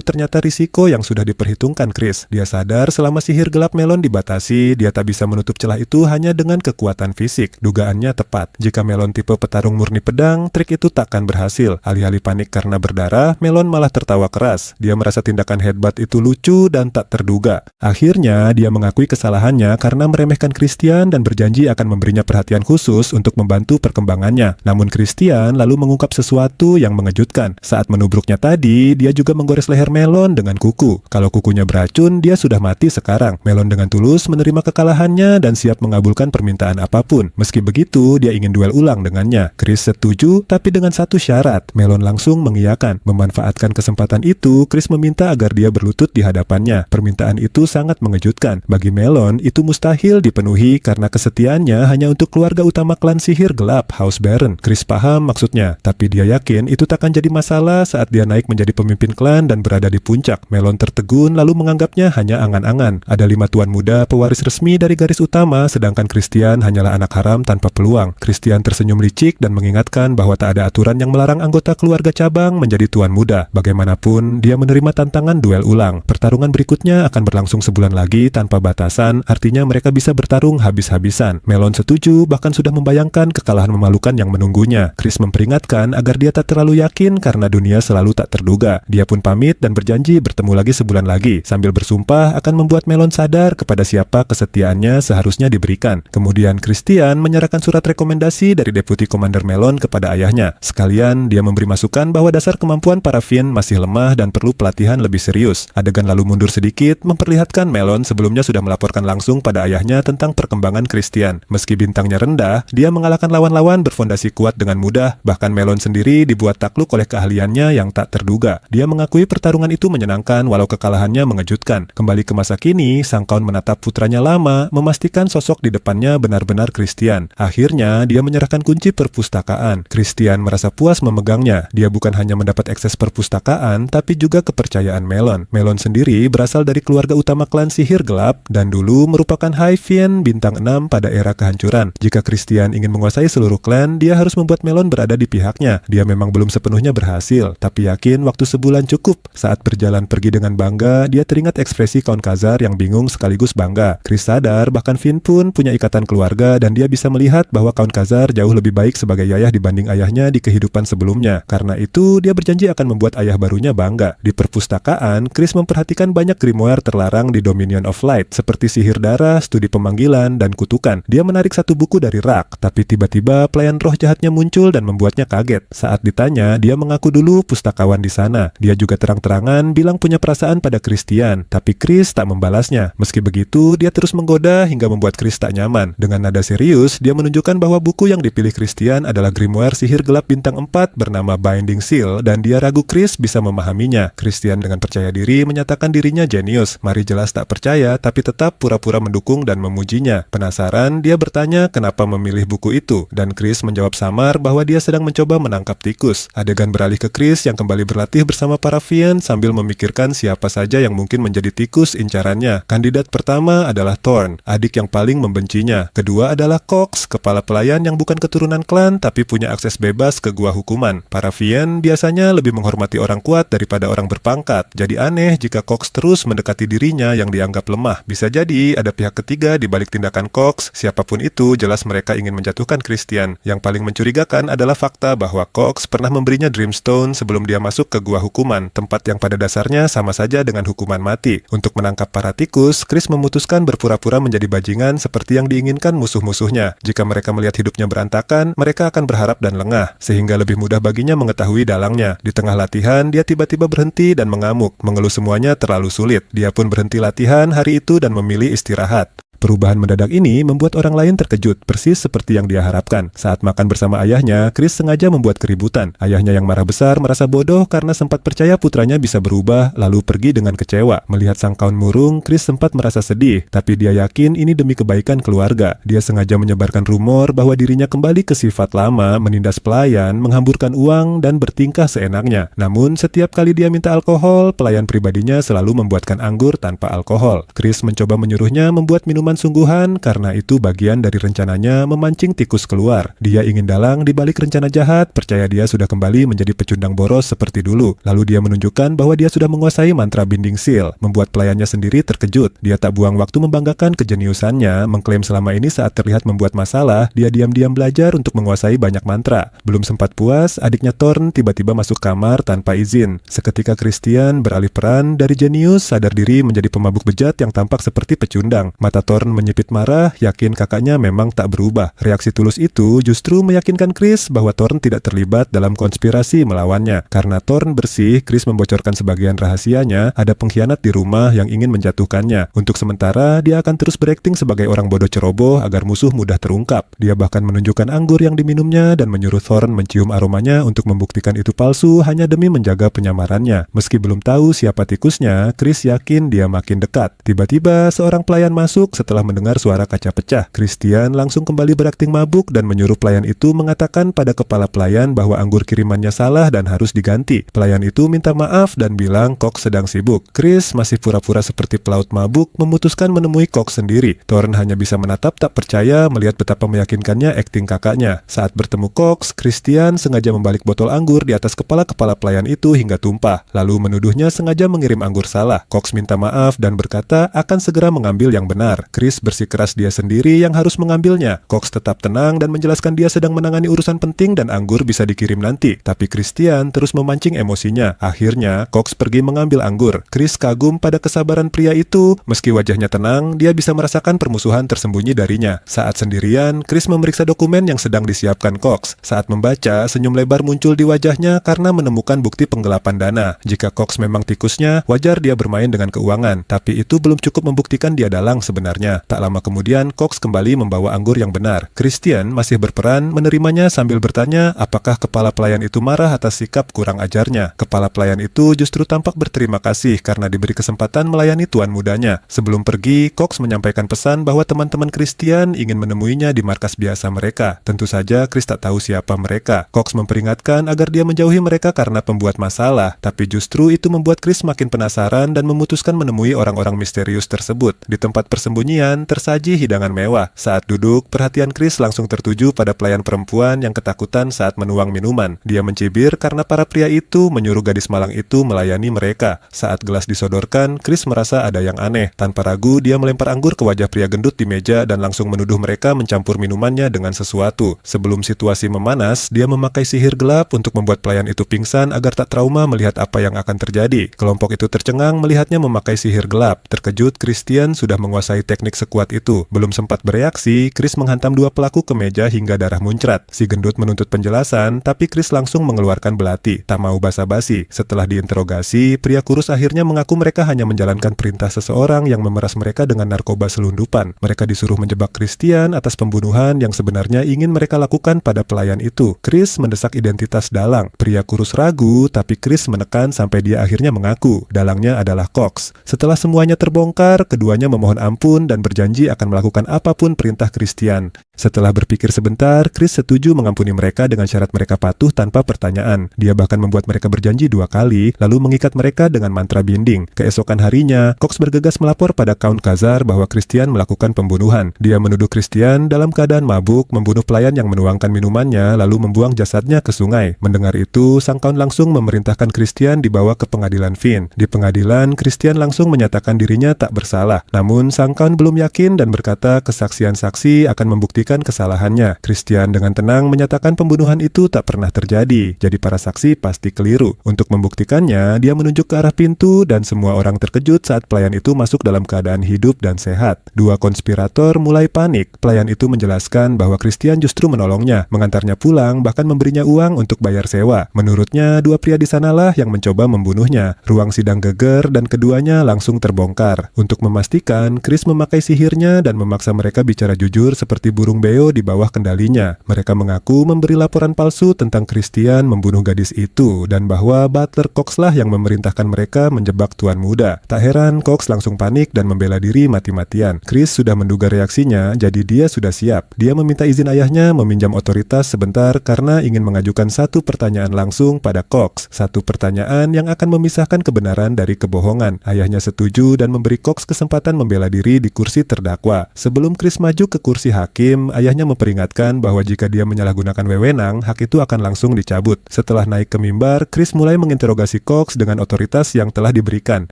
ternyata risiko yang sudah diperhitungkan Chris. Dia sadar selama sihir gelap Melon dibatasi, dia tak bisa menutup celah itu hanya dengan kekuatan fisik. Dugaannya tepat. Jika Melon tipe petarung murni pedang, trik itu takkan berhasil. Alih-alih panik karena berdarah, Melon malah tertawa keras. Dia merasa tindakan headbutt itu lucu dan tak terduga. Akhirnya, dia mengakui kesalahannya karena meremehkan Christian dan berjanji akan memberinya perhatian khusus untuk membantu perkembangannya. Namun Christian lalu mengungkap sesuatu yang mengejutkan. Saat menubruknya tadi, dia juga menggores leher Melon dengan kuku. Kalau kukunya beracun, dia sudah mati sekarang. Melon dengan tulus menerima kekalahannya dan siap mengabulkan permintaan apapun. Meski begitu, dia ingin duel ulang dengannya. Chris setuju, tapi dengan satu syarat. Melon langsung mengiyakan. Memanfaatkan kesempatan itu, Chris meminta agar dia berlutut di hadapannya. Permintaan itu sangat mengejutkan. Bagi Melon, itu mustahil dipenuhi karena kesetiaannya hanya untuk keluarga utama klan sihir gelap, House Baron. Chris paham maksudnya, tapi dia yakin itu takkan jadi masalah saat dia naik menjadi pemimpin klan dan berada di puncak. Melon tertegun lalu menganggapnya hanya angan-angan. Ada 5 tuan muda pewaris resmi dari garis utama, sedangkan Christian hanyalah anak haram tanpa peluang. Christian tersenyum licik dan mengingatkan bahwa tak ada aturan yang melarang anggota keluarga cabang menjadi tuan muda. Bagaimanapun, dia menerima tantangan duel ulang. Pertarungan berikutnya akan berlangsung sebulan lagi tanpa batasan, artinya mereka bisa bertarung habis-habisan. Melon setuju, bahkan sudah membayangkan kekalahan memalukan yang menunggunya. Chris memperingatkan agar dia tak terlalu yakin karena dunia selalu tak terduga. Dia pun pamit dan berjanji bertemu lagi sebulan lagi, sambil bersumpah akan membuat Melon sadar kepada siapa kesetiaannya seharusnya diberikan. Kemudian Christian menyerahkan surat rekomendasi dari Deputi Komander Melon kepada ayahnya. Sekalian, dia memberi masukan bahwa dasar kemampuan para Fien masih lemah dan perlu pelatihan lebih serius. Adegan lalu mundur sedikit, memperlihatkan Melon sebelumnya sudah melaporkan langsung pada ayahnya tentang perkembangan Christian. Meski bintangnya rendah, dia mengalahkan lawan-lawan berfondasi kuat dengan mudah, bahkan Melon sendiri dibuat takluk oleh keahliannya yang tak terduga. Dia mengakui pertarungan itu menyenangkan walau kekalahannya mengejutkan. Kembali ke masa kini, sang kaun menatap putranya lama, memastikan sosok di depannya benar-benar Christian. Akhirnya, dia menyerahkan kunci perpustakaan. Christian merasa puas memegangnya. Dia bukan hanya mendapat akses perpustakaan, tapi juga kepercayaan Melon. Melon sendiri berasal dari keluarga utama klan sihir gelap, dan dulu merupakan High Fien bintang 6 pada era kehancuran. Jika Christian ingin menguasai seluruh klan, dia harus membuat Melon berada di pihaknya. Dia memang belum sepenuhnya berhasil, tapi yakin waktu sebulan cukup. Saat berjalan pergi dengan bangga, dia teringat ekspresi kaun Khazar yang bingung sekaligus bangga. Chris sadar bahkan Fien pun punya ikatan keluarga dan dia bisa melihat bahwa kaun Khazar jauh lebih baik sebagai ayah dibanding ayahnya di kehidupan sebelumnya. Karena itu, dia berjanji akan membuat ayah barunya bangga. Di perpustakaan, Chris memperhatikan banyak grimoire terlarang di Dominion of Light, seperti sihir darah, studi pemanggilan, dan kutukan. Dia menarik satu buku dari rak, tapi tiba-tiba pelayan roh jahatnya muncul dan membuatnya kaget. Saat ditanya, dia mengaku dulu pustakawan di sana. Dia juga terang-terangan bilang punya perasaan pada Christian, tapi Chris tak membalasnya. Meski begitu, dia terus menggoda hingga membuat Chris tak nyaman. Dengan nada serius, dia menunjukkan bahwa buku yang dipilih Christian adalah grimoire sihir gelap bintang 4 bernama Binding Seal, dan dia ragu Chris bisa memahaminya. Christian dengan percaya diri menyatakan dirinya jenius. Mari jelas tak percaya, tapi tetap pura-pura mendukung dan memujinya. Penasaran, dia bertanya kenapa memilih buku itu, dan Chris menjawab samar bahwa dia sedang mencoba menangkap tikus. Adegan beralih ke Chris yang kembali berlatih bersama para Fien sambil memikirkan siapa saja yang mungkin menjadi tikus incarannya. Kandidat pertama adalah Thorn, adik yang paling membencinya. Kedua adalah Cox, kepala pelayan yang bukan keturunan klan tapi punya akses bebas ke gua hukuman. Para Fien biasanya lebih menghormati orang kuat daripada orang berpangkat pangkat. Jadi aneh jika Cox terus mendekati dirinya yang dianggap lemah. Bisa jadi ada pihak ketiga di balik tindakan Cox. Siapapun itu, jelas mereka ingin menjatuhkan Christian. Yang paling mencurigakan adalah fakta bahwa Cox pernah memberinya Dreamstone sebelum dia masuk ke gua hukuman, tempat yang pada dasarnya sama saja dengan hukuman mati. Untuk menangkap para tikus, Chris memutuskan berpura-pura menjadi bajingan seperti yang diinginkan musuh-musuhnya. Jika mereka melihat hidupnya berantakan, mereka akan berharap dan lengah, sehingga lebih mudah baginya mengetahui dalangnya. Di tengah latihan, dia tiba-tiba berhenti dan mengamuk, mengeluh semuanya terlalu sulit. Dia pun berhenti latihan hari itu dan memilih istirahat. Perubahan mendadak ini membuat orang lain terkejut, persis seperti yang dia harapkan. Saat makan bersama ayahnya, Chris sengaja membuat keributan. Ayahnya yang marah besar merasa bodoh karena sempat percaya putranya bisa berubah, lalu pergi dengan kecewa. Melihat sang kaun murung, Chris sempat merasa sedih, tapi dia yakin ini demi kebaikan keluarga. Dia sengaja menyebarkan rumor bahwa dirinya kembali ke sifat lama, menindas pelayan, menghamburkan uang, dan bertingkah seenaknya. Namun, setiap kali dia minta alkohol, pelayan pribadinya selalu membuatkan anggur tanpa alkohol. Chris mencoba menyuruhnya membuat minuman sungguhan karena itu bagian dari rencananya memancing tikus keluar. Dia ingin dalang di balik rencana jahat, percaya dia sudah kembali menjadi pecundang boros seperti dulu. Lalu dia menunjukkan bahwa dia sudah menguasai mantra binding seal, membuat pelayannya sendiri terkejut. Dia tak buang waktu membanggakan kejeniusannya, mengklaim selama ini saat terlihat membuat masalah, dia diam-diam belajar untuk menguasai banyak mantra. Belum sempat puas, adiknya Thorn tiba-tiba masuk kamar tanpa izin. Seketika Christian beralih peran dari jenius sadar diri menjadi pemabuk bejat yang tampak seperti pecundang. Mata Thorn menyipit marah, yakin kakaknya memang tak berubah. Reaksi tulus itu justru meyakinkan Chris bahwa Thorn tidak terlibat dalam konspirasi melawannya. Karena Thorn bersih, Chris membocorkan sebagian rahasianya, ada pengkhianat di rumah yang ingin menjatuhkannya. Untuk sementara, dia akan terus berakting sebagai orang bodoh ceroboh agar musuh mudah terungkap. Dia bahkan menunjukkan anggur yang diminumnya dan menyuruh Thorn mencium aromanya untuk membuktikan itu palsu hanya demi menjaga penyamarannya. Meski belum tahu siapa tikusnya, Chris yakin dia makin dekat. Tiba-tiba, seorang pelayan masuk setelah mendengar suara kaca pecah. Christian langsung kembali berakting mabuk dan menyuruh pelayan itu mengatakan pada kepala pelayan bahwa anggur kirimannya salah dan harus diganti. Pelayan itu minta maaf dan bilang Cox sedang sibuk. Chris masih pura-pura seperti pelaut mabuk, memutuskan menemui Cox sendiri. Thorn hanya bisa menatap tak percaya melihat betapa meyakinkannya akting kakaknya. Saat bertemu Cox, Christian sengaja membalik botol anggur di atas kepala-kepala pelayan itu hingga tumpah, lalu menuduhnya sengaja mengirim anggur salah. Cox minta maaf dan berkata akan segera mengambil yang benar. Chris bersikeras dia sendiri yang harus mengambilnya. Cox tetap tenang dan menjelaskan dia sedang menangani urusan penting dan anggur bisa dikirim nanti. Tapi Christian terus memancing emosinya. Akhirnya, Cox pergi mengambil anggur. Chris kagum pada kesabaran pria itu. Meski wajahnya tenang, dia bisa merasakan permusuhan tersembunyi darinya. Saat sendirian, Chris memeriksa dokumen yang sedang disiapkan Cox. Saat membaca, senyum lebar muncul di wajahnya karena menemukan bukti penggelapan dana. Jika Cox memang tikusnya, wajar dia bermain dengan keuangan. Tapi itu belum cukup membuktikan dia dalang sebenarnya. Tak lama kemudian, Cox kembali membawa anggur yang benar. Christian masih berperan menerimanya sambil bertanya apakah kepala pelayan itu marah atas sikap kurang ajarnya. Kepala pelayan itu justru tampak berterima kasih karena diberi kesempatan melayani tuan mudanya. Sebelum pergi, Cox menyampaikan pesan bahwa teman-teman Christian ingin menemuinya di markas biasa mereka. Tentu saja, Chris tak tahu siapa mereka. Cox memperingatkan agar dia menjauhi mereka karena pembuat masalah. Tapi justru itu membuat Chris makin penasaran dan memutuskan menemui orang-orang misterius tersebut. Di tempat persembunyian, tersaji hidangan mewah. Saat duduk, perhatian Chris langsung tertuju pada pelayan perempuan yang ketakutan saat menuang minuman. Dia mencibir karena para pria itu menyuruh gadis malang itu melayani mereka. Saat gelas disodorkan, Chris merasa ada yang aneh. Tanpa ragu, dia melempar anggur ke wajah pria gendut di meja dan langsung menuduh mereka mencampur minumannya dengan sesuatu. Sebelum situasi memanas, dia memakai sihir gelap untuk membuat pelayan itu pingsan agar tak trauma melihat apa yang akan terjadi. Kelompok itu tercengang melihatnya memakai sihir gelap. Terkejut, Christian sudah menguasai teknik sekuat itu. Belum sempat bereaksi, Chris menghantam dua pelaku ke meja hingga darah muncrat. Si gendut menuntut penjelasan, tapi Chris langsung mengeluarkan belati. Tak mau basa-basi. Setelah diinterogasi, pria kurus akhirnya mengaku mereka hanya menjalankan perintah seseorang yang memeras mereka dengan narkoba selundupan. Mereka disuruh menjebak Christian atas pembunuhan yang sebenarnya ingin mereka lakukan pada pelayan itu. Chris mendesak identitas dalang. Pria kurus ragu, tapi Chris menekan sampai dia akhirnya mengaku dalangnya adalah Cox. Setelah semuanya terbongkar, keduanya memohon ampun dan berjanji akan melakukan apapun perintah Christian. Setelah berpikir sebentar, Chris setuju mengampuni mereka dengan syarat mereka patuh tanpa pertanyaan. Dia bahkan membuat mereka berjanji 2 kali, lalu mengikat mereka dengan mantra binding. Keesokan harinya, Cox bergegas melapor pada Count Khazar bahwa Christian melakukan pembunuhan. Dia menuduh Christian dalam keadaan mabuk, membunuh pelayan yang menuangkan minumannya, lalu membuang jasadnya ke sungai. Mendengar itu, sang Count langsung memerintahkan Christian dibawa ke pengadilan Finn. Di pengadilan, Christian langsung menyatakan dirinya tak bersalah. Namun, sang Count belum yakin dan berkata kesaksian saksi akan membuktikan kesalahannya. Christian dengan tenang menyatakan pembunuhan itu tak pernah terjadi, jadi para saksi pasti keliru. Untuk membuktikannya, dia menunjuk ke arah pintu dan semua orang terkejut saat pelayan itu masuk dalam keadaan hidup dan sehat. 2 konspirator mulai panik. Pelayan itu menjelaskan bahwa Christian justru menolongnya, mengantarnya pulang, bahkan memberinya uang untuk bayar sewa. Menurutnya, 2 pria di sanalah yang mencoba membunuhnya. Ruang sidang geger dan keduanya langsung terbongkar. Untuk memastikan, Chris memakai sihirnya dan memaksa mereka bicara jujur seperti burung beo di bawah kendalinya. Mereka mengaku memberi laporan palsu tentang Christian membunuh gadis itu dan bahwa Butler Cox lah yang memerintahkan mereka menjebak tuan muda. Tak heran, Cox langsung panik dan membela diri mati-matian. Chris sudah menduga reaksinya, jadi dia sudah siap. Dia meminta izin ayahnya meminjam otoritas sebentar karena ingin mengajukan 1 pertanyaan langsung pada Cox. 1 pertanyaan yang akan memisahkan kebenaran dari kebohongan. Ayahnya setuju dan memberi Cox kesempatan membela diri di kursi terdakwa. Sebelum Chris maju ke kursi hakim, ayahnya memperingatkan bahwa jika dia menyalahgunakan wewenang, hak itu akan langsung dicabut. Setelah naik ke mimbar, Chris mulai menginterogasi Cox dengan otoritas yang telah diberikan.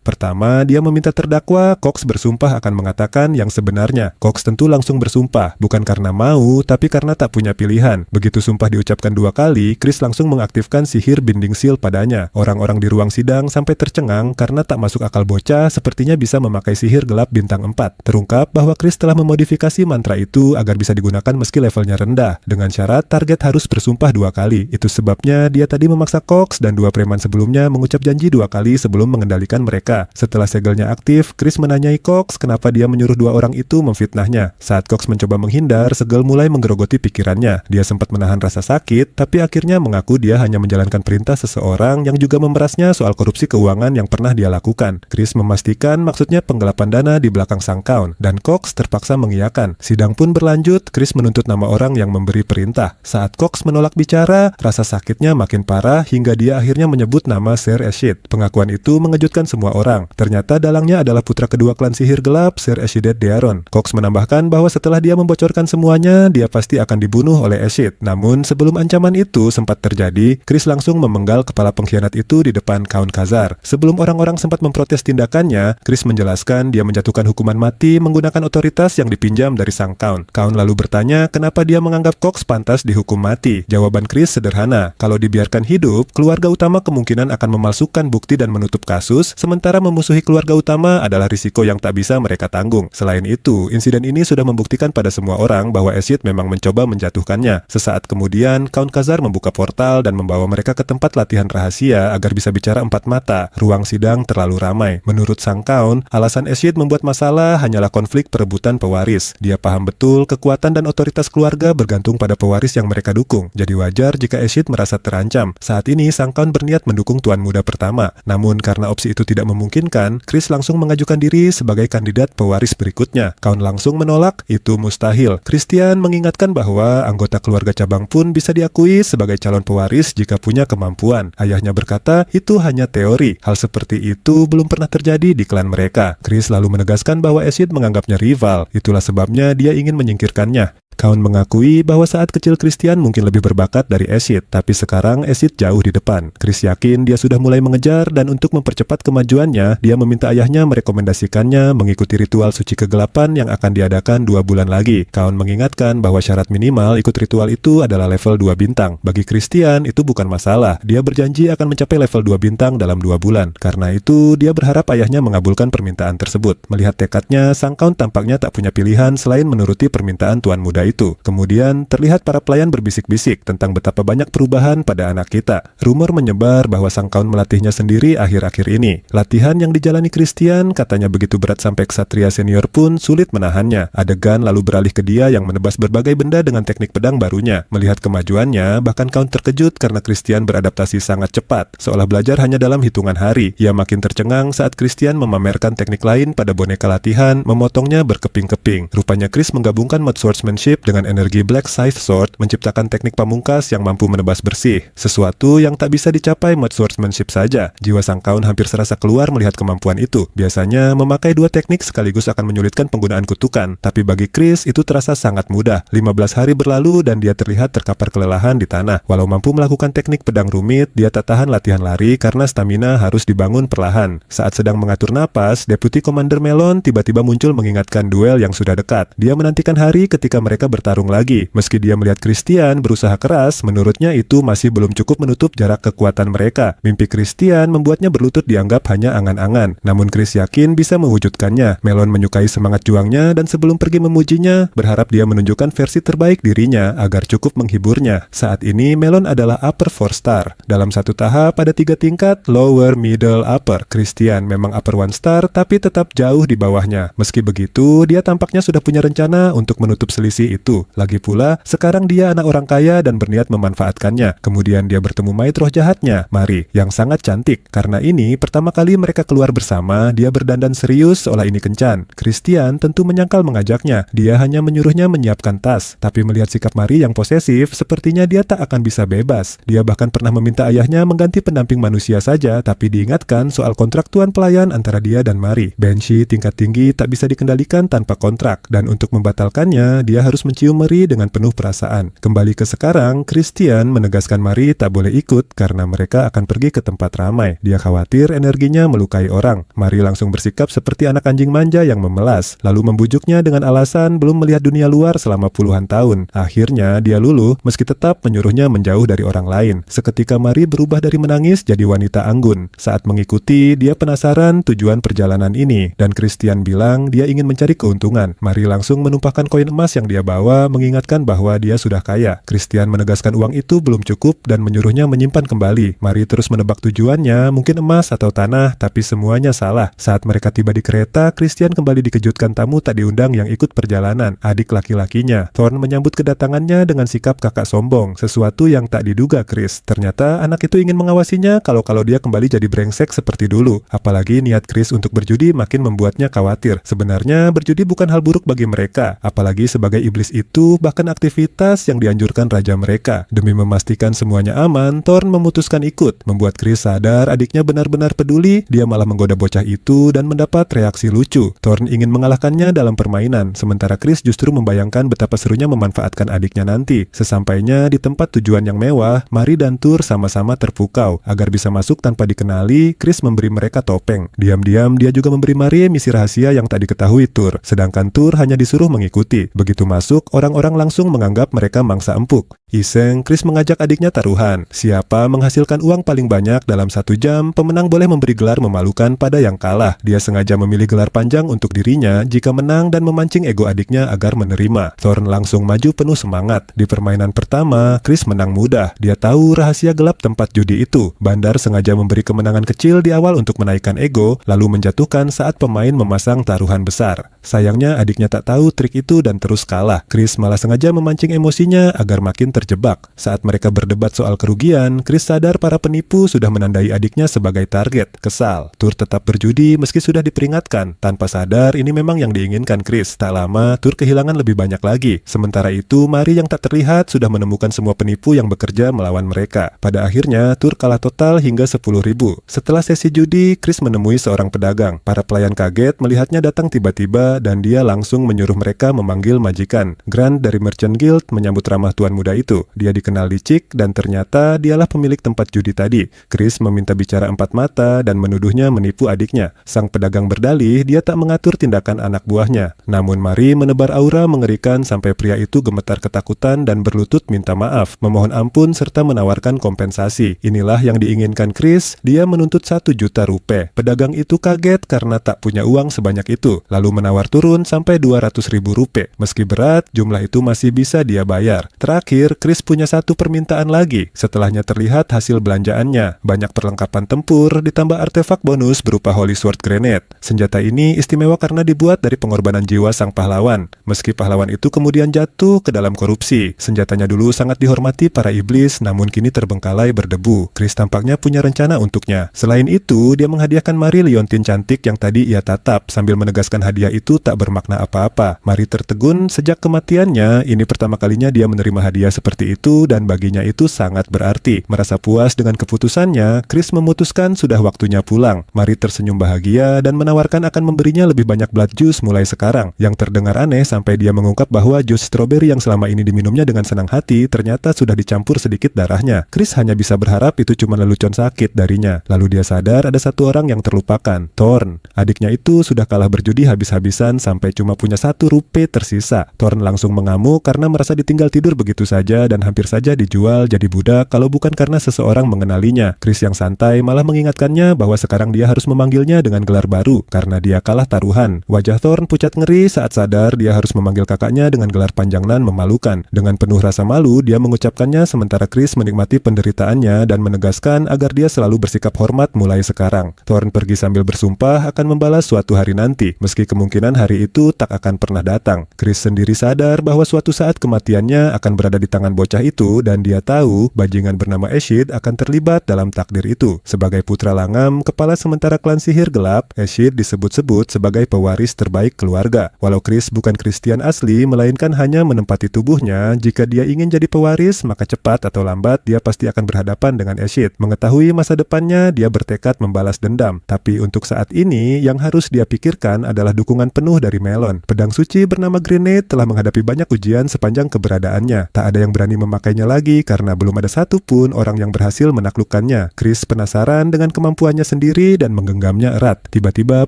Pertama, dia meminta terdakwa Cox bersumpah akan mengatakan yang sebenarnya. Cox tentu langsung bersumpah, bukan karena mau, tapi karena tak punya pilihan. Begitu sumpah diucapkan 2 kali, Chris langsung mengaktifkan sihir binding seal padanya. Orang-orang di ruang sidang sampai tercengang karena tak masuk akal bocah sepertinya bisa memakai sihir gelap bintang 4. Terungkap bahwa Chris telah memodifikasi mantra itu agar bisa digunakan meski levelnya rendah, dengan syarat target harus bersumpah 2 kali. Itu sebabnya dia tadi memaksa Cox dan 2 preman sebelumnya mengucap janji 2 kali sebelum mengendalikan mereka. Setelah segelnya aktif, Chris menanyai Cox kenapa dia menyuruh 2 orang itu memfitnahnya. Saat Cox mencoba menghindar, segel mulai menggerogoti pikirannya. Dia sempat menahan rasa sakit, tapi akhirnya mengaku dia hanya menjalankan perintah seseorang yang juga memerasnya soal korupsi keuangan yang pernah dia lakukan. Chris memastikan maksudnya penggelapan dana di belakang sang Count, dan Cox terpaksa mengiyakan. Sidang pun berlanjut. Chris menuntut nama orang yang memberi perintah. Saat Cox menolak bicara, rasa sakitnya makin parah hingga dia akhirnya menyebut nama Sir Eshid. Pengakuan itu mengejutkan semua orang. Ternyata dalangnya adalah putra kedua klan sihir gelap, Sir Eshidet Dearon. Cox menambahkan bahwa setelah dia membocorkan semuanya, dia pasti akan dibunuh oleh Eshid. Namun sebelum ancaman itu sempat terjadi, Chris langsung memenggal kepala pengkhianat itu di depan Count Khazar. Sebelum orang-orang sempat memprotes tindakannya, Chris menjelaskan dia menjatuhkan hukuman mati menggunakan otoritas yang dipinjam dari sang Count. Count lalu bertanya kenapa dia menganggap Cox pantas dihukum mati. Jawaban Chris sederhana, kalau dibiarkan hidup, keluarga utama kemungkinan akan memalsukan bukti dan menutup kasus, sementara memusuhi keluarga utama adalah risiko yang tak bisa mereka tanggung. Selain itu, insiden ini sudah membuktikan pada semua orang bahwa Eshid memang mencoba menjatuhkannya. Sesaat kemudian, Count Khazar membuka portal dan membawa mereka ke tempat latihan rahasia agar bisa bicara 4 mata. Ruang sidang terlalu ramai. Menurut sang Count, alasan Eshid membuat masalah hanyalah konflik perebutan pewaris. Dia paham betul kekuatan dan otoritas keluarga bergantung pada pewaris yang mereka dukung. Jadi wajar jika Eshid merasa terancam. Saat ini sang Count berniat mendukung tuan muda pertama. Namun karena opsi itu tidak memungkinkan, Chris langsung mengajukan diri sebagai kandidat pewaris berikutnya. Count langsung menolak, itu mustahil. Christian mengingatkan bahwa anggota keluarga cabang pun bisa diakui sebagai calon pewaris jika punya kemampuan. Ayahnya berkata, itu hanya teori. Hal seperti itu belum pernah terjadi di klan mereka. Chris lalu menegaskan bahwa Eshid menganggapnya rival. Itulah sebabnya dia ingin menyingkirkannya. Count mengakui bahwa saat kecil Christian mungkin lebih berbakat dari Eshid, tapi sekarang Eshid jauh di depan. Chris yakin dia sudah mulai mengejar dan untuk mempercepat kemajuannya, dia meminta ayahnya merekomendasikannya mengikuti ritual suci kegelapan yang akan diadakan 2 bulan lagi. Count mengingatkan bahwa syarat minimal ikut ritual itu adalah level 2 bintang. Bagi Christian, itu bukan masalah. Dia berjanji akan mencapai level 2 bintang dalam 2 bulan. Karena itu, dia berharap ayahnya mengabulkan permintaan tersebut. Melihat tekadnya, sang Count tampaknya tak punya pilihan selain menuruti permintaan tuan muda itu. Kemudian, terlihat para pelayan berbisik-bisik tentang betapa banyak perubahan pada anak kita. Rumor menyebar bahwa sang kaun melatihnya sendiri akhir-akhir ini. Latihan yang dijalani Christian katanya begitu berat sampai ksatria senior pun sulit menahannya. Adegan lalu beralih ke dia yang menebas berbagai benda dengan teknik pedang barunya. Melihat kemajuannya, bahkan kaun terkejut karena Christian beradaptasi sangat cepat, seolah belajar hanya dalam hitungan hari. Ia makin tercengang saat Christian memamerkan teknik lain pada boneka latihan, memotongnya berkeping-keping. Rupanya Chris menggabungkan mode swordsmanship dengan energi Black Scythe Sword, menciptakan teknik pamungkas yang mampu menebas bersih. Sesuatu yang tak bisa dicapai mode swordsmanship saja. Jiwa sang kaun hampir serasa keluar melihat kemampuan itu. Biasanya, memakai dua teknik sekaligus akan menyulitkan penggunaan kutukan, tapi bagi Chris itu terasa sangat mudah. 15 hari berlalu dan dia terlihat terkapar kelelahan di tanah. Walau mampu melakukan teknik pedang rumit, dia tak tahan latihan lari karena stamina harus dibangun perlahan. Saat sedang mengatur napas, Deputy Commander Melon tiba-tiba muncul mengingatkan duel yang sudah dekat. Dia menantikan hari ketika mereka bertarung lagi. Meski dia melihat Christian berusaha keras, menurutnya itu masih belum cukup menutup jarak kekuatan mereka. Mimpi Christian membuatnya berlutut dianggap hanya angan-angan. Namun Chris yakin bisa mewujudkannya. Melon menyukai semangat juangnya dan sebelum pergi memujinya, berharap dia menunjukkan versi terbaik dirinya agar cukup menghiburnya. Saat ini Melon adalah upper 4 star. Dalam satu tahap ada 3 tingkat, lower, middle, upper. Christian memang upper 1 star tapi tetap jauh di bawahnya. Meski begitu, dia tampaknya sudah punya rencana untuk menutup selisih itu. Lagi pula, sekarang dia anak orang kaya dan berniat memanfaatkannya. Kemudian dia bertemu maid roh jahatnya, Mari, yang sangat cantik. Karena ini, pertama kali mereka keluar bersama, dia berdandan serius seolah ini kencan. Christian tentu menyangkal mengajaknya. Dia hanya menyuruhnya menyiapkan tas. Tapi melihat sikap Mari yang posesif, sepertinya dia tak akan bisa bebas. Dia bahkan pernah meminta ayahnya mengganti pendamping manusia saja, tapi diingatkan soal kontrak tuan pelayan antara dia dan Mari. Banshee tingkat tinggi tak bisa dikendalikan tanpa kontrak, dan untuk membatalkannya, dia harus mencium Mari dengan penuh perasaan. Kembali ke sekarang, Christian menegaskan Mari tak boleh ikut karena mereka akan pergi ke tempat ramai. Dia khawatir energinya melukai orang. Mari langsung bersikap seperti anak anjing manja yang memelas, lalu membujuknya dengan alasan belum melihat dunia luar selama puluhan tahun. Akhirnya, dia luluh meski tetap menyuruhnya menjauh dari orang lain. Seketika Mari berubah dari menangis jadi wanita anggun. Saat mengikuti, dia penasaran tujuan perjalanan ini, dan Christian bilang dia ingin mencari keuntungan. Mari langsung menumpahkan koin emas yang dia bawa, mengingatkan bahwa dia sudah kaya. Christian menegaskan uang itu belum cukup dan menyuruhnya menyimpan kembali. Mari terus menebak tujuannya, mungkin emas atau tanah, tapi semuanya salah. Saat mereka tiba di kereta, Christian kembali dikejutkan tamu tak diundang yang ikut perjalanan, adik laki-lakinya. Thorn menyambut kedatangannya dengan sikap kakak sombong, sesuatu yang tak diduga Chris. Ternyata anak itu ingin mengawasinya kalau dia kembali jadi brengsek seperti dulu. Apalagi niat Chris untuk berjudi makin membuatnya khawatir. Sebenarnya berjudi bukan hal buruk bagi mereka, apalagi sebagai iblis itu bahkan aktivitas yang dianjurkan raja mereka. Demi memastikan semuanya aman, Thorn memutuskan ikut. Membuat Chris sadar adiknya benar-benar peduli, dia malah menggoda bocah itu dan mendapat reaksi lucu. Thorn ingin mengalahkannya dalam permainan, sementara Chris justru membayangkan betapa serunya memanfaatkan adiknya nanti. Sesampainya di tempat tujuan yang mewah, Mari dan Tur sama-sama terpukau. Agar bisa masuk tanpa dikenali, Chris memberi mereka topeng. Diam-diam dia juga memberi Mari misi rahasia yang tak diketahui Tur, sedangkan Tur hanya disuruh mengikuti. Begitu masuk, orang-orang langsung menganggap mereka mangsa empuk. Iseng, Chris mengajak adiknya taruhan. Siapa menghasilkan uang paling banyak dalam 1 jam, pemenang boleh memberi gelar memalukan pada yang kalah. Dia sengaja memilih gelar panjang untuk dirinya jika menang dan memancing ego adiknya agar menerima. Thorn langsung maju penuh semangat. Di permainan pertama, Chris menang mudah. Dia tahu rahasia gelap tempat judi itu. Bandar sengaja memberi kemenangan kecil di awal untuk menaikkan ego, lalu menjatuhkan saat pemain memasang taruhan besar. Sayangnya adiknya tak tahu trik itu dan terus kalah. Chris malah sengaja memancing emosinya agar makin terjebak. Saat mereka berdebat soal kerugian, Chris sadar para penipu sudah menandai adiknya sebagai target. Kesal, Tur tetap berjudi meski sudah diperingatkan. Tanpa sadar, ini memang yang diinginkan Chris. Tak lama, Tur kehilangan lebih banyak lagi. Sementara itu, Mari yang tak terlihat sudah menemukan semua penipu yang bekerja melawan mereka. Pada akhirnya, Tur kalah total hingga 10.000. Setelah sesi judi, Chris menemui seorang pedagang. Para pelayan kaget melihatnya datang tiba-tiba dan dia langsung menyuruh mereka memanggil majikan. Grant dari Merchant Guild menyambut ramah tuan muda itu itu. Dia dikenal licik dan ternyata dialah pemilik tempat judi tadi. Chris meminta bicara empat mata dan menuduhnya menipu adiknya. Sang pedagang berdalih dia tak mengatur tindakan anak buahnya. Namun Marie menebar aura mengerikan sampai pria itu gemetar ketakutan dan berlutut minta maaf, memohon ampun serta menawarkan kompensasi. Inilah yang diinginkan Chris, dia menuntut 1 juta rupiah. Pedagang itu kaget karena tak punya uang sebanyak itu, lalu menawar turun sampai 200.000 rupiah. Meski berat, jumlah itu masih bisa dia bayar. Terakhir, Chris punya satu permintaan lagi. Setelahnya terlihat hasil belanjaannya, banyak perlengkapan tempur ditambah artefak bonus berupa Holy Sword Grenade. Senjata ini istimewa karena dibuat dari pengorbanan jiwa sang pahlawan. Meski pahlawan itu kemudian jatuh ke dalam korupsi, senjatanya dulu sangat dihormati para iblis, namun kini terbengkalai berdebu. Chris tampaknya punya rencana untuknya. Selain itu, dia menghadiahkan Marie liontin cantik yang tadi ia tatap, sambil menegaskan hadiah itu tak bermakna apa-apa. Marie tertegun sejak kematiannya, ini pertama kalinya dia menerima hadiah seperti itu dan baginya itu sangat berarti. Merasa puas dengan keputusannya, Chris memutuskan sudah waktunya pulang. Marie tersenyum bahagia dan menawarkan akan memberinya lebih banyak blood juice mulai sekarang. Yang terdengar aneh sampai dia mengungkap bahwa jus stroberi yang selama ini diminumnya dengan senang hati ternyata sudah dicampur sedikit darahnya. Chris hanya bisa berharap itu cuma lelucon sakit darinya. Lalu dia sadar ada satu orang yang terlupakan, Thorn. Adiknya itu sudah kalah berjudi habis-habisan sampai cuma punya 1 rupiah tersisa. Thorn langsung mengamuk karena merasa ditinggal tidur begitu saja dan hampir saja dijual jadi budak kalau bukan karena seseorang mengenalinya. Chris yang santai malah mengingatkannya bahwa sekarang dia harus memanggilnya dengan gelar baru karena dia kalah taruhan. Wajah Thorn pucat ngeri saat sadar dia harus memanggil kakaknya dengan gelar panjang nan memalukan. Dengan penuh rasa malu, dia mengucapkannya sementara Chris menikmati penderitaannya dan menegaskan agar dia selalu bersikap hormat mulai sekarang. Thorn pergi sambil bersumpah akan membalas suatu hari nanti, meski kemungkinan hari itu tak akan pernah datang. Chris sendiri sadar bahwa suatu saat kematiannya akan berada di tangan bocah itu dan dia tahu bajingan bernama Eshid akan terlibat dalam takdir itu. Sebagai putra Langam, kepala sementara klan sihir gelap, Eshid disebut-sebut sebagai pewaris terbaik keluarga. Walau Chris bukan Christian asli, melainkan hanya menempati tubuhnya, jika dia ingin jadi pewaris, maka cepat atau lambat dia pasti akan berhadapan dengan Eshid. Mengetahui masa depannya, dia bertekad membalas dendam. Tapi untuk saat ini, yang harus dia pikirkan adalah dukungan penuh dari Melon. Pedang suci bernama Grenade telah menghadapi banyak ujian sepanjang keberadaannya. Tak ada yang berani memakainya lagi karena belum ada satupun orang yang berhasil menaklukkannya. Chris penasaran dengan kemampuannya sendiri dan menggenggamnya erat. Tiba-tiba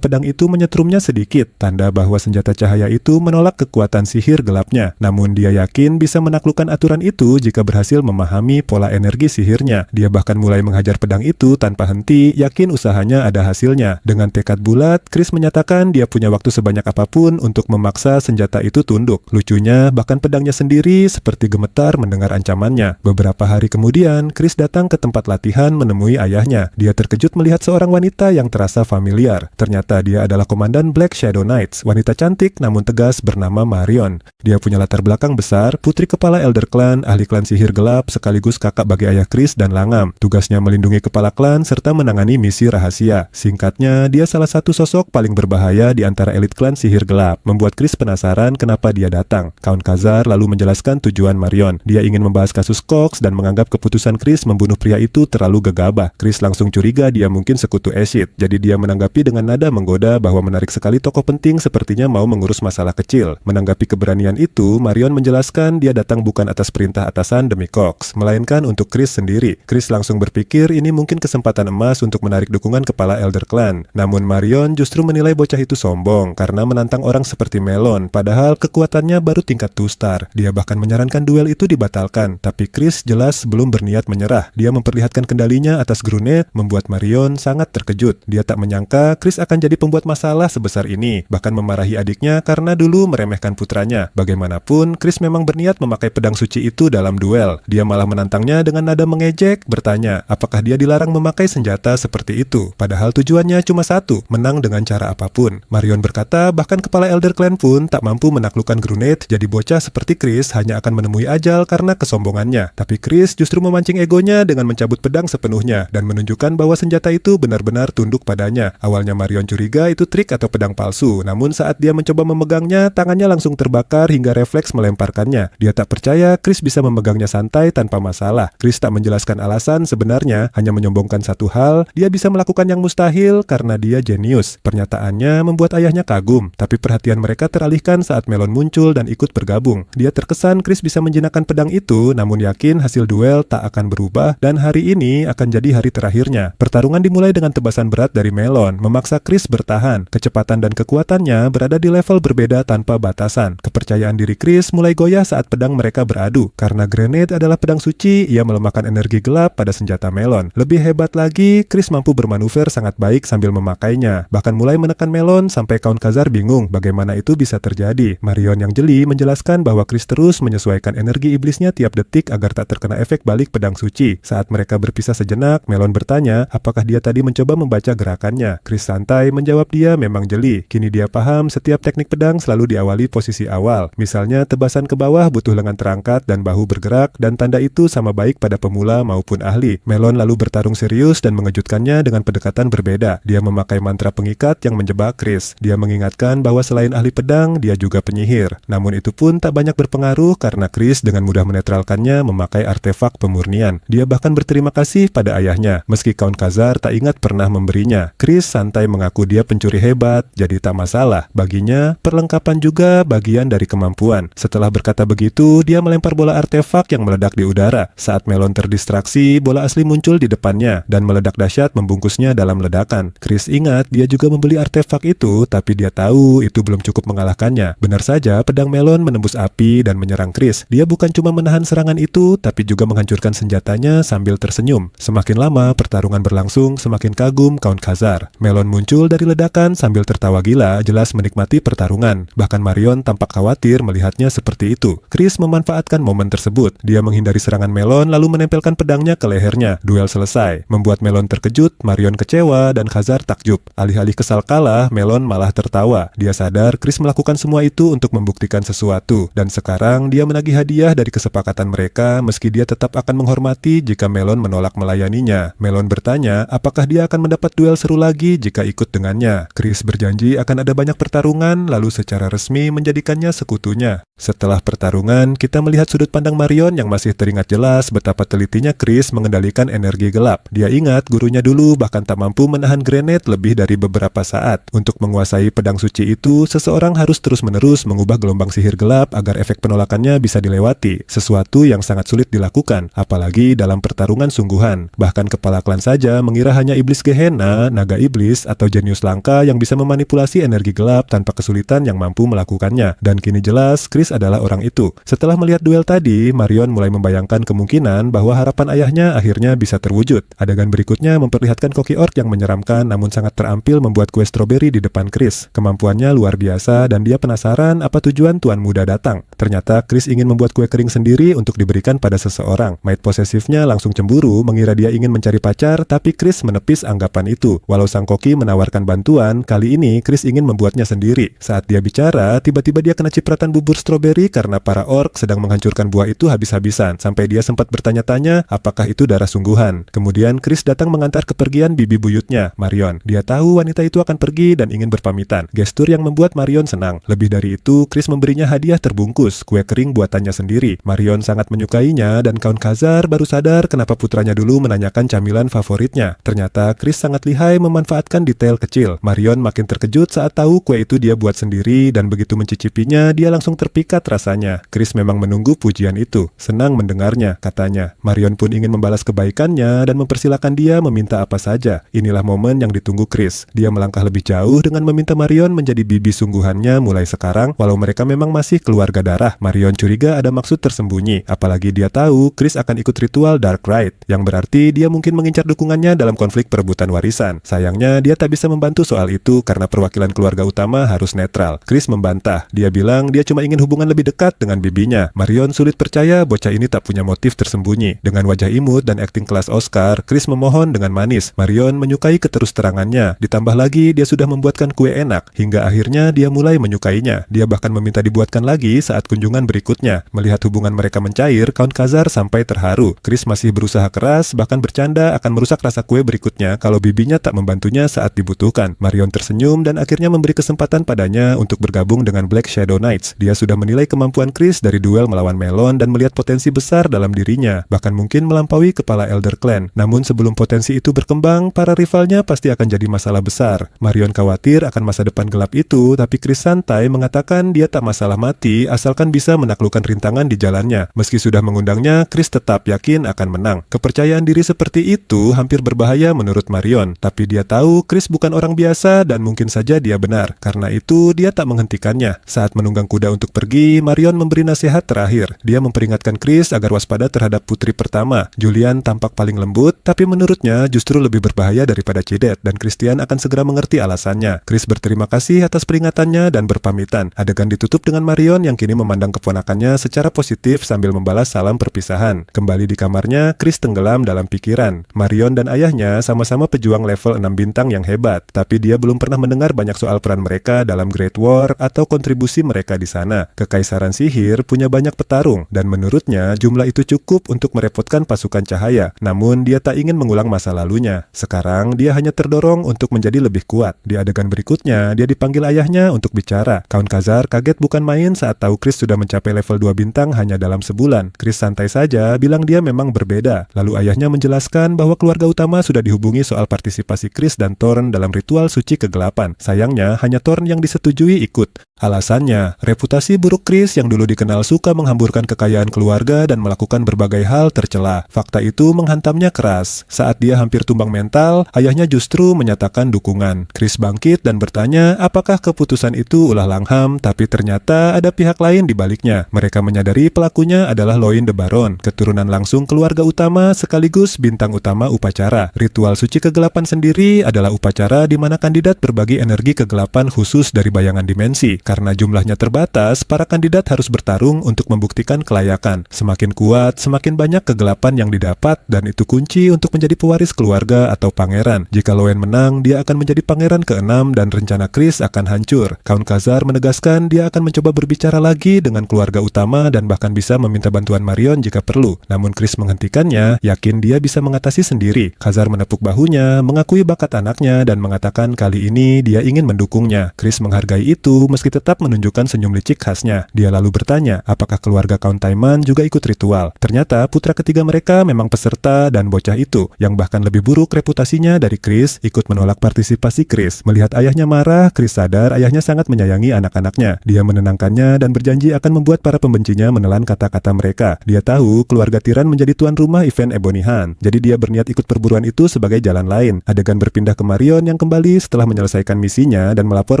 pedang itu menyetrumnya sedikit, tanda bahwa senjata cahaya itu menolak kekuatan sihir gelapnya. Namun dia yakin bisa menaklukkan aturan itu jika berhasil memahami pola energi sihirnya. Dia bahkan mulai menghajar pedang itu tanpa henti, yakin usahanya ada hasilnya. Dengan tekad bulat, Chris menyatakan dia punya waktu sebanyak apapun untuk memaksa senjata itu tunduk. Lucunya, bahkan pedangnya sendiri seperti gemetar mendengar ancamannya. Beberapa hari kemudian, Chris datang ke tempat latihan menemui ayahnya. Dia terkejut melihat seorang wanita yang terasa familiar. Ternyata dia adalah komandan Black Shadow Knights, wanita cantik namun tegas bernama Marion. Dia punya latar belakang besar, putri kepala Elder Clan, ahli klan sihir gelap, sekaligus kakak bagi ayah Chris dan Langam. Tugasnya melindungi kepala klan serta menangani misi rahasia. Singkatnya, dia salah satu sosok paling berbahaya di antara elit klan sihir gelap. Membuat Chris penasaran kenapa dia datang. Count Khazar lalu menjelaskan tujuan Marion. Dia ingin membahas kasus Cox dan menganggap keputusan Chris membunuh pria itu terlalu gegabah. Chris langsung curiga dia mungkin sekutu Eshid. Jadi dia menanggapi dengan nada menggoda bahwa menarik sekali tokoh penting sepertinya mau mengurus masalah kecil. Menanggapi keberanian itu, Marion menjelaskan dia datang bukan atas perintah atasan demi Cox, melainkan untuk Chris sendiri. Chris langsung berpikir ini mungkin kesempatan emas untuk menarik dukungan kepala Elder Clan. Namun Marion justru menilai bocah itu sombong karena menantang orang seperti Melon, padahal kekuatannya baru tingkat 2 star. Dia bahkan menyarankan duel itu dibatalkan, tapi Chris jelas belum berniat menyerah. Dia memperlihatkan kendalinya atas Grenade, membuat Marion sangat terkejut. Dia tak menyangka Chris akan jadi pembuat masalah sebesar ini, bahkan memarahi adiknya karena dulu meremehkan putranya. Bagaimanapun, Chris memang berniat memakai pedang suci itu dalam duel. Dia malah menantangnya dengan nada mengejek, bertanya apakah dia dilarang memakai senjata seperti itu. Padahal tujuannya cuma satu, menang dengan cara apapun. Marion berkata bahkan kepala Elder Clan pun tak mampu menaklukkan Grenade, jadi bocah seperti Chris hanya akan menemui ajal karena kesombongannya. Tapi Chris justru memancing egonya dengan mencabut pedang sepenuhnya dan menunjukkan bahwa senjata itu benar-benar tunduk padanya. Awalnya Marion curiga itu trik atau pedang palsu, namun saat dia mencoba memegangnya, tangannya langsung terbakar hingga refleks melemparkannya. Dia tak percaya Chris bisa memegangnya santai tanpa masalah. Chris tak menjelaskan alasan sebenarnya, hanya menyombongkan satu hal, dia bisa melakukan yang mustahil karena dia jenius. Pernyataannya membuat ayahnya kagum, tapi perhatian mereka teralihkan saat Melon muncul dan ikut bergabung. Dia terkesan Chris bisa menjinakkan pedang itu, namun yakin hasil duel tak akan berubah dan hari ini akan jadi hari terakhirnya. Pertarungan dimulai dengan tebasan berat dari Melon, memaksa Chris bertahan. Kecepatan dan kekuatannya berada di level berbeda tanpa batasan. Kepercayaan diri Chris mulai goyah saat pedang mereka beradu. Karena grenade adalah pedang suci, ia melemahkan energi gelap pada senjata Melon. Lebih hebat lagi, Chris mampu bermanuver sangat baik sambil memakainya. Bahkan mulai menekan Melon sampai Count Khazar bingung bagaimana itu bisa terjadi. Marion yang jeli menjelaskan bahwa Chris terus menyesuaikan energi iblisnya tiap detik agar tak terkena efek balik pedang suci. Saat mereka berpisah sejenak, Melon bertanya apakah dia tadi mencoba membaca gerakannya. Chris santai menjawab dia memang jeli. Kini dia paham setiap teknik pedang selalu diawali posisi awal. Misalnya tebasan ke bawah butuh lengan terangkat dan bahu bergerak, dan tanda itu sama baik pada pemula maupun ahli. Melon lalu bertarung serius dan mengejutkannya dengan pendekatan berbeda. Dia memakai mantra pengikat yang menjebak Chris. Dia mengingatkan bahwa selain ahli pedang, dia juga penyihir. Namun itu pun tak banyak berpengaruh karena Chris dengan mudah menetralkannya memakai artefak pemurnian. Dia bahkan berterima kasih pada ayahnya, meski Count Khazar tak ingat pernah memberinya. Chris santai mengaku dia pencuri hebat, jadi tak masalah. Baginya, perlengkapan juga bagian dari kemampuan. Setelah berkata begitu, dia melempar bola artefak yang meledak di udara. Saat Melon terdistraksi, bola asli muncul di depannya dan meledak dahsyat membungkusnya dalam ledakan. Chris ingat dia juga membeli artefak itu, tapi dia tahu itu belum cukup mengalahkannya. Benar saja, pedang Melon menembus api dan menyerang Chris. Dia bukan cuma menahan serangan itu, tapi juga menghancurkan senjatanya sambil tersenyum. Semakin lama pertarungan berlangsung, semakin kagum Count Khazar. Melon muncul dari ledakan sambil tertawa gila, jelas menikmati pertarungan. Bahkan Marion tampak khawatir melihatnya seperti itu. Chris memanfaatkan momen tersebut. Dia menghindari serangan Melon lalu menempelkan pedangnya ke lehernya. Duel selesai. Membuat Melon terkejut, Marion kecewa, dan Khazar takjub. Alih-alih kesal kalah, Melon malah tertawa. Dia sadar Chris melakukan semua itu untuk membuktikan sesuatu. Dan sekarang dia menagih hadiah dari kesepakatan mereka meski dia tetap akan menghormati jika Melon menolak melayaninya. Melon bertanya apakah dia akan mendapat duel seru lagi jika ikut dengannya. Chris berjanji akan ada banyak pertarungan lalu secara resmi menjadikannya sekutunya. Setelah pertarungan, kita melihat sudut pandang Marion yang masih teringat jelas betapa telitinya Chris mengendalikan energi gelap. Dia ingat gurunya dulu bahkan tak mampu menahan grenade lebih dari beberapa saat. Untuk menguasai pedang suci itu, seseorang harus terus-menerus mengubah gelombang sihir gelap agar efek penolakannya bisa dilewati. Sesuatu yang sangat sulit dilakukan, apalagi dalam pertarungan sungguhan. Bahkan kepala klan saja mengira hanya iblis Gehenna, naga iblis, atau jenius langka yang bisa memanipulasi energi gelap tanpa kesulitan yang mampu melakukannya. Dan kini jelas, Chris adalah orang itu. Setelah melihat duel tadi, Marion mulai membayangkan kemungkinan bahwa harapan ayahnya akhirnya bisa terwujud. Adegan berikutnya memperlihatkan koki orc yang menyeramkan namun sangat terampil membuat kue stroberi di depan Chris. Kemampuannya luar biasa dan dia penasaran apa tujuan tuan muda datang. Ternyata Chris ingin membuat kue kering sendiri untuk diberikan pada seseorang. Maid posesifnya langsung cemburu mengira dia ingin mencari pacar, tapi Chris menepis anggapan itu. Walau sang koki menawarkan bantuan, kali ini Chris ingin membuatnya sendiri. Saat dia bicara, tiba-tiba dia kena cipratan bubur stroberi karena para orc sedang menghancurkan buah itu habis-habisan, sampai dia sempat bertanya-tanya apakah itu darah sungguhan. Kemudian Chris datang mengantar kepergian bibi buyutnya, Marion. Dia tahu wanita itu akan pergi dan ingin berpamitan. Gestur yang membuat Marion senang. Lebih dari itu, Chris memberinya hadiah terbungkus, kue kering buatannya sendiri. Marion sangat menyukainya dan Count Khazar baru sadar kenapa putranya dulu menanyakan camilan favoritnya. Ternyata Chris sangat lihai memanfaatkan detail kecil. Marion makin terkejut saat tahu kue itu dia buat sendiri dan begitu mencicipinya, dia langsung terpikat rasanya. Chris memang menunggu pujian itu. Senang mendengarnya, katanya. Marion pun ingin membalas kebaikannya dan mempersilahkan dia meminta apa saja. Inilah momen yang ditunggu Chris. Dia melangkah lebih jauh dengan meminta Marion menjadi bibi sungguhannya mulai sekarang, walau mereka memang masih keluarga darah. Marion curiga ada maksud tersembunyi, apalagi dia tahu Chris akan ikut ritual Dark Rite, yang berarti dia mungkin mengincar dukungannya dalam konflik perebutan warisan. Sayangnya, dia tak bisa membantu soal itu karena perwakilan keluarga utama harus netral. Chris membantah. Dia bilang dia cuma ingin hubungan lebih dekat dengan bibinya. Marion sulit percaya bocah ini tak punya motif tersembunyi. Dengan wajah imut dan akting kelas Oscar, Chris memohon dengan manis. Marion menyukai keterus-terangannya. Ditambah lagi, dia sudah membuatkan kue enak. Hingga akhirnya dia mulai menyukainya. Dia bahkan meminta dibuatkan lagi saat kunjungan berikutnya. Melihat hubungan mereka mencair, Count Khazar sampai terharu. Chris masih berusaha keras, bahkan bercanda akan merusak rasa kue berikutnya kalau bibinya tak membantunya saat dibutuhkan. Marion tersenyum dan akhirnya memberi kesempatan padanya untuk bergabung dengan Black Shadow Knights. Dia sudah menilai kemampuan Chris dari duel melawan Melon dan melihat potensi besar dalam dirinya, bahkan mungkin melampaui kepala Elder Clan. Namun sebelum potensi itu berkembang, para rivalnya pasti akan jadi masalah besar. Marion khawatir akan masa depan gelap itu, tapi Chris santai mengatakan dia tak masalah mati asal asalkan bisa menaklukkan rintangan di jalannya. Meski sudah mengundangnya, Chris tetap yakin akan menang. Kepercayaan diri seperti itu hampir berbahaya menurut Marion, tapi dia tahu Chris bukan orang biasa dan mungkin saja dia benar. Karena itu, dia tak menghentikannya. Saat menunggang kuda untuk pergi, Marion memberi nasihat terakhir. Dia memperingatkan Chris agar waspada terhadap putri pertama. Julian tampak paling lembut, tapi menurutnya justru lebih berbahaya daripada Cadet, dan Christian akan segera mengerti alasannya. Chris berterima kasih atas peringatannya dan berpamitan. Adegan ditutup dengan Marion yang kini memandang keponakannya secara positif sambil membalas salam perpisahan. Kembali di kamarnya, Chris tenggelam dalam pikiran. Marion dan ayahnya sama-sama pejuang level 6 bintang yang hebat, tapi dia belum pernah mendengar banyak soal peran mereka dalam Great War atau kontribusi mereka di sana. Kekaisaran sihir punya banyak petarung, dan menurutnya jumlah itu cukup untuk merepotkan pasukan cahaya. Namun dia tak ingin mengulang masa lalunya. Sekarang dia hanya terdorong untuk menjadi lebih kuat. Di adegan berikutnya, dia dipanggil ayahnya untuk bicara. Count Khazar kaget bukan main saat tahu Chris sudah mencapai level 2 bintang hanya dalam sebulan. Chris santai saja bilang dia memang berbeda. Lalu ayahnya menjelaskan bahwa keluarga utama sudah dihubungi soal partisipasi Chris dan Thorn dalam ritual suci kegelapan. Sayangnya, hanya Thorn yang disetujui ikut. Alasannya, reputasi buruk Chris yang dulu dikenal suka menghamburkan kekayaan keluarga dan melakukan berbagai hal tercela. Fakta itu menghantamnya keras. Saat dia hampir tumbang mental, ayahnya justru menyatakan dukungan. Chris bangkit dan bertanya apakah keputusan itu ulah langham, tapi ternyata ada pihak lain di baliknya. Mereka menyadari pelakunya adalah Loin the Baron, keturunan langsung keluarga utama sekaligus bintang utama upacara. Ritual suci kegelapan sendiri adalah upacara di mana kandidat berbagi energi kegelapan khusus dari bayangan dimensi. Karena jumlahnya terbatas, para kandidat harus bertarung untuk membuktikan kelayakan. Semakin kuat, semakin banyak kegelapan yang didapat, dan itu kunci untuk menjadi pewaris keluarga atau pangeran. Jika Loen menang, dia akan menjadi pangeran ke-6 dan rencana Chris akan hancur. Count Khazar menegaskan dia akan mencoba berbicara lagi dengan keluarga utama dan bahkan bisa meminta bantuan Marion jika perlu. Namun Chris menghentikannya, yakin dia bisa mengatasi sendiri. Khazar menepuk bahunya, mengakui bakat anaknya, dan mengatakan kali ini dia ingin mendukungnya. Chris menghargai itu meski tetap menunjukkan senyum licik khasnya. Dia lalu bertanya, apakah keluarga Count Taiman juga ikut ritual? Ternyata putra ketiga mereka memang peserta dan bocah itu, yang bahkan lebih buruk reputasinya dari Chris, ikut menolak partisipasi Chris. Melihat ayahnya marah, Chris sadar ayahnya sangat menyayangi anak-anaknya. Dia menenangkannya dan berjanji akan membuat para pembencinya menelan kata-kata mereka. Dia tahu keluarga Tiran menjadi tuan rumah event Ebony Hunt, jadi dia berniat ikut perburuan itu sebagai jalan lain. Adegan berpindah ke Marion yang kembali setelah menyelesaikan misinya dan melapor